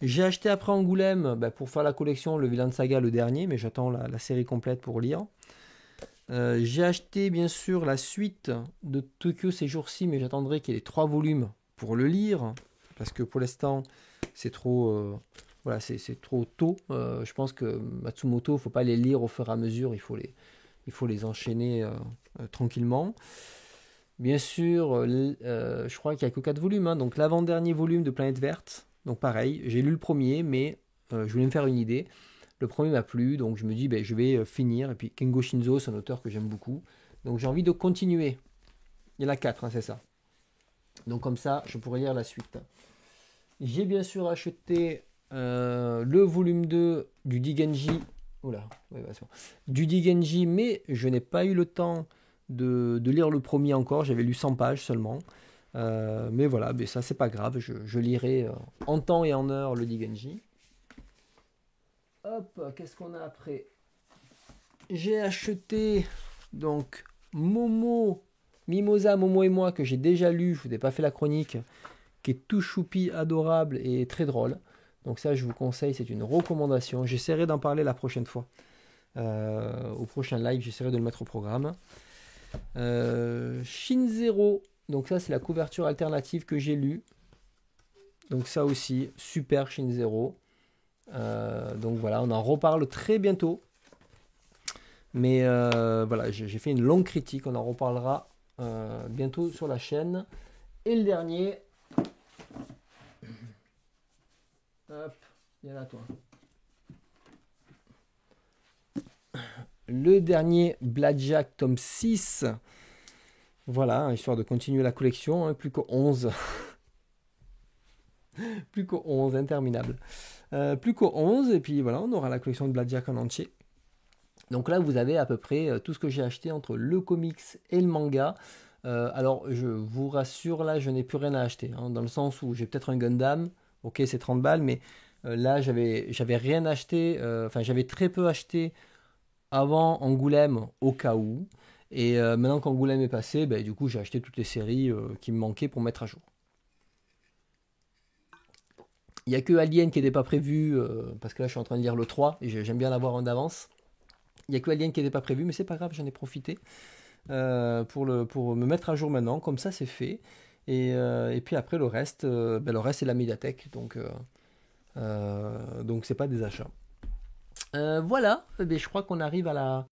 J'ai acheté après Angoulême bah, pour faire la collection le Villain Saga, le dernier, mais j'attends la série complète pour lire. J'ai acheté bien sûr la suite de Tokyo ces jours-ci, mais j'attendrai qu'il y ait les 3 volumes pour le lire, parce que pour l'instant c'est trop, voilà, c'est trop tôt. Je pense que Matsumoto, faut pas les lire au fur et à mesure, il faut il faut les enchaîner tranquillement. Bien sûr, je crois qu'il n'y a que 4 volumes, hein, donc l'avant-dernier volume de Planète Verte. Donc pareil, j'ai lu le premier, mais je voulais me faire une idée. Le premier m'a plu, donc je me dis, je vais finir. Et puis Kengo Shinzo, c'est un auteur que j'aime beaucoup. Donc j'ai envie de continuer. Il y en a 4, hein, c'est ça. Donc comme ça, je pourrais lire la suite. J'ai bien sûr acheté le volume 2 du Digenji. Oula, ouais, c'est bon. Du Digenji, mais je n'ai pas eu le temps de lire le premier encore. J'avais lu 100 pages seulement. Mais voilà, mais ça c'est pas grave. Je lirai en temps et en heure le Digenji. Hop, qu'est-ce qu'on a après? J'ai acheté donc Mimosa, Momo et moi, que j'ai déjà lu. Je vous ai pas fait la chronique, qui est tout choupi, adorable et très drôle. Donc ça, je vous conseille, c'est une recommandation. J'essaierai d'en parler la prochaine fois. Au prochain live, j'essaierai de le mettre au programme. Shin Zero, donc ça c'est la couverture alternative que j'ai lue. Donc ça aussi, super Shin Zero. Donc voilà, on en reparle très bientôt. Mais voilà, j'ai fait une longue critique, on en reparlera bientôt sur la chaîne. Et le dernier, hop, viens là toi. Le dernier Blackjack tome 6. Voilà, histoire de continuer la collection, hein, plus que 11. Plus que 11, interminable. Plus que 11, et puis voilà, on aura la collection de Blackjack en entier. Donc là, vous avez à peu près tout ce que j'ai acheté entre le comics et le manga. Alors, je vous rassure, là, je n'ai plus rien à acheter. Hein, dans le sens où j'ai peut-être un Gundam, ok, c'est 30 balles, mais là, j'avais rien acheté. Enfin, j'avais très peu acheté avant Angoulême au cas où. Et maintenant qu'Angoulême est passé, du coup, j'ai acheté toutes les séries qui me manquaient pour mettre à jour. Il n'y a que Alien qui n'était pas prévu, parce que là, je suis en train de lire le 3, et j'aime bien l'avoir en avance. Il n'y a que Alien qui n'était pas prévu, mais c'est pas grave, j'en ai profité pour me mettre à jour maintenant. Comme ça, c'est fait. Et puis après, le reste c'est la médiathèque. Donc c'est pas des achats. Voilà, je crois qu'on arrive à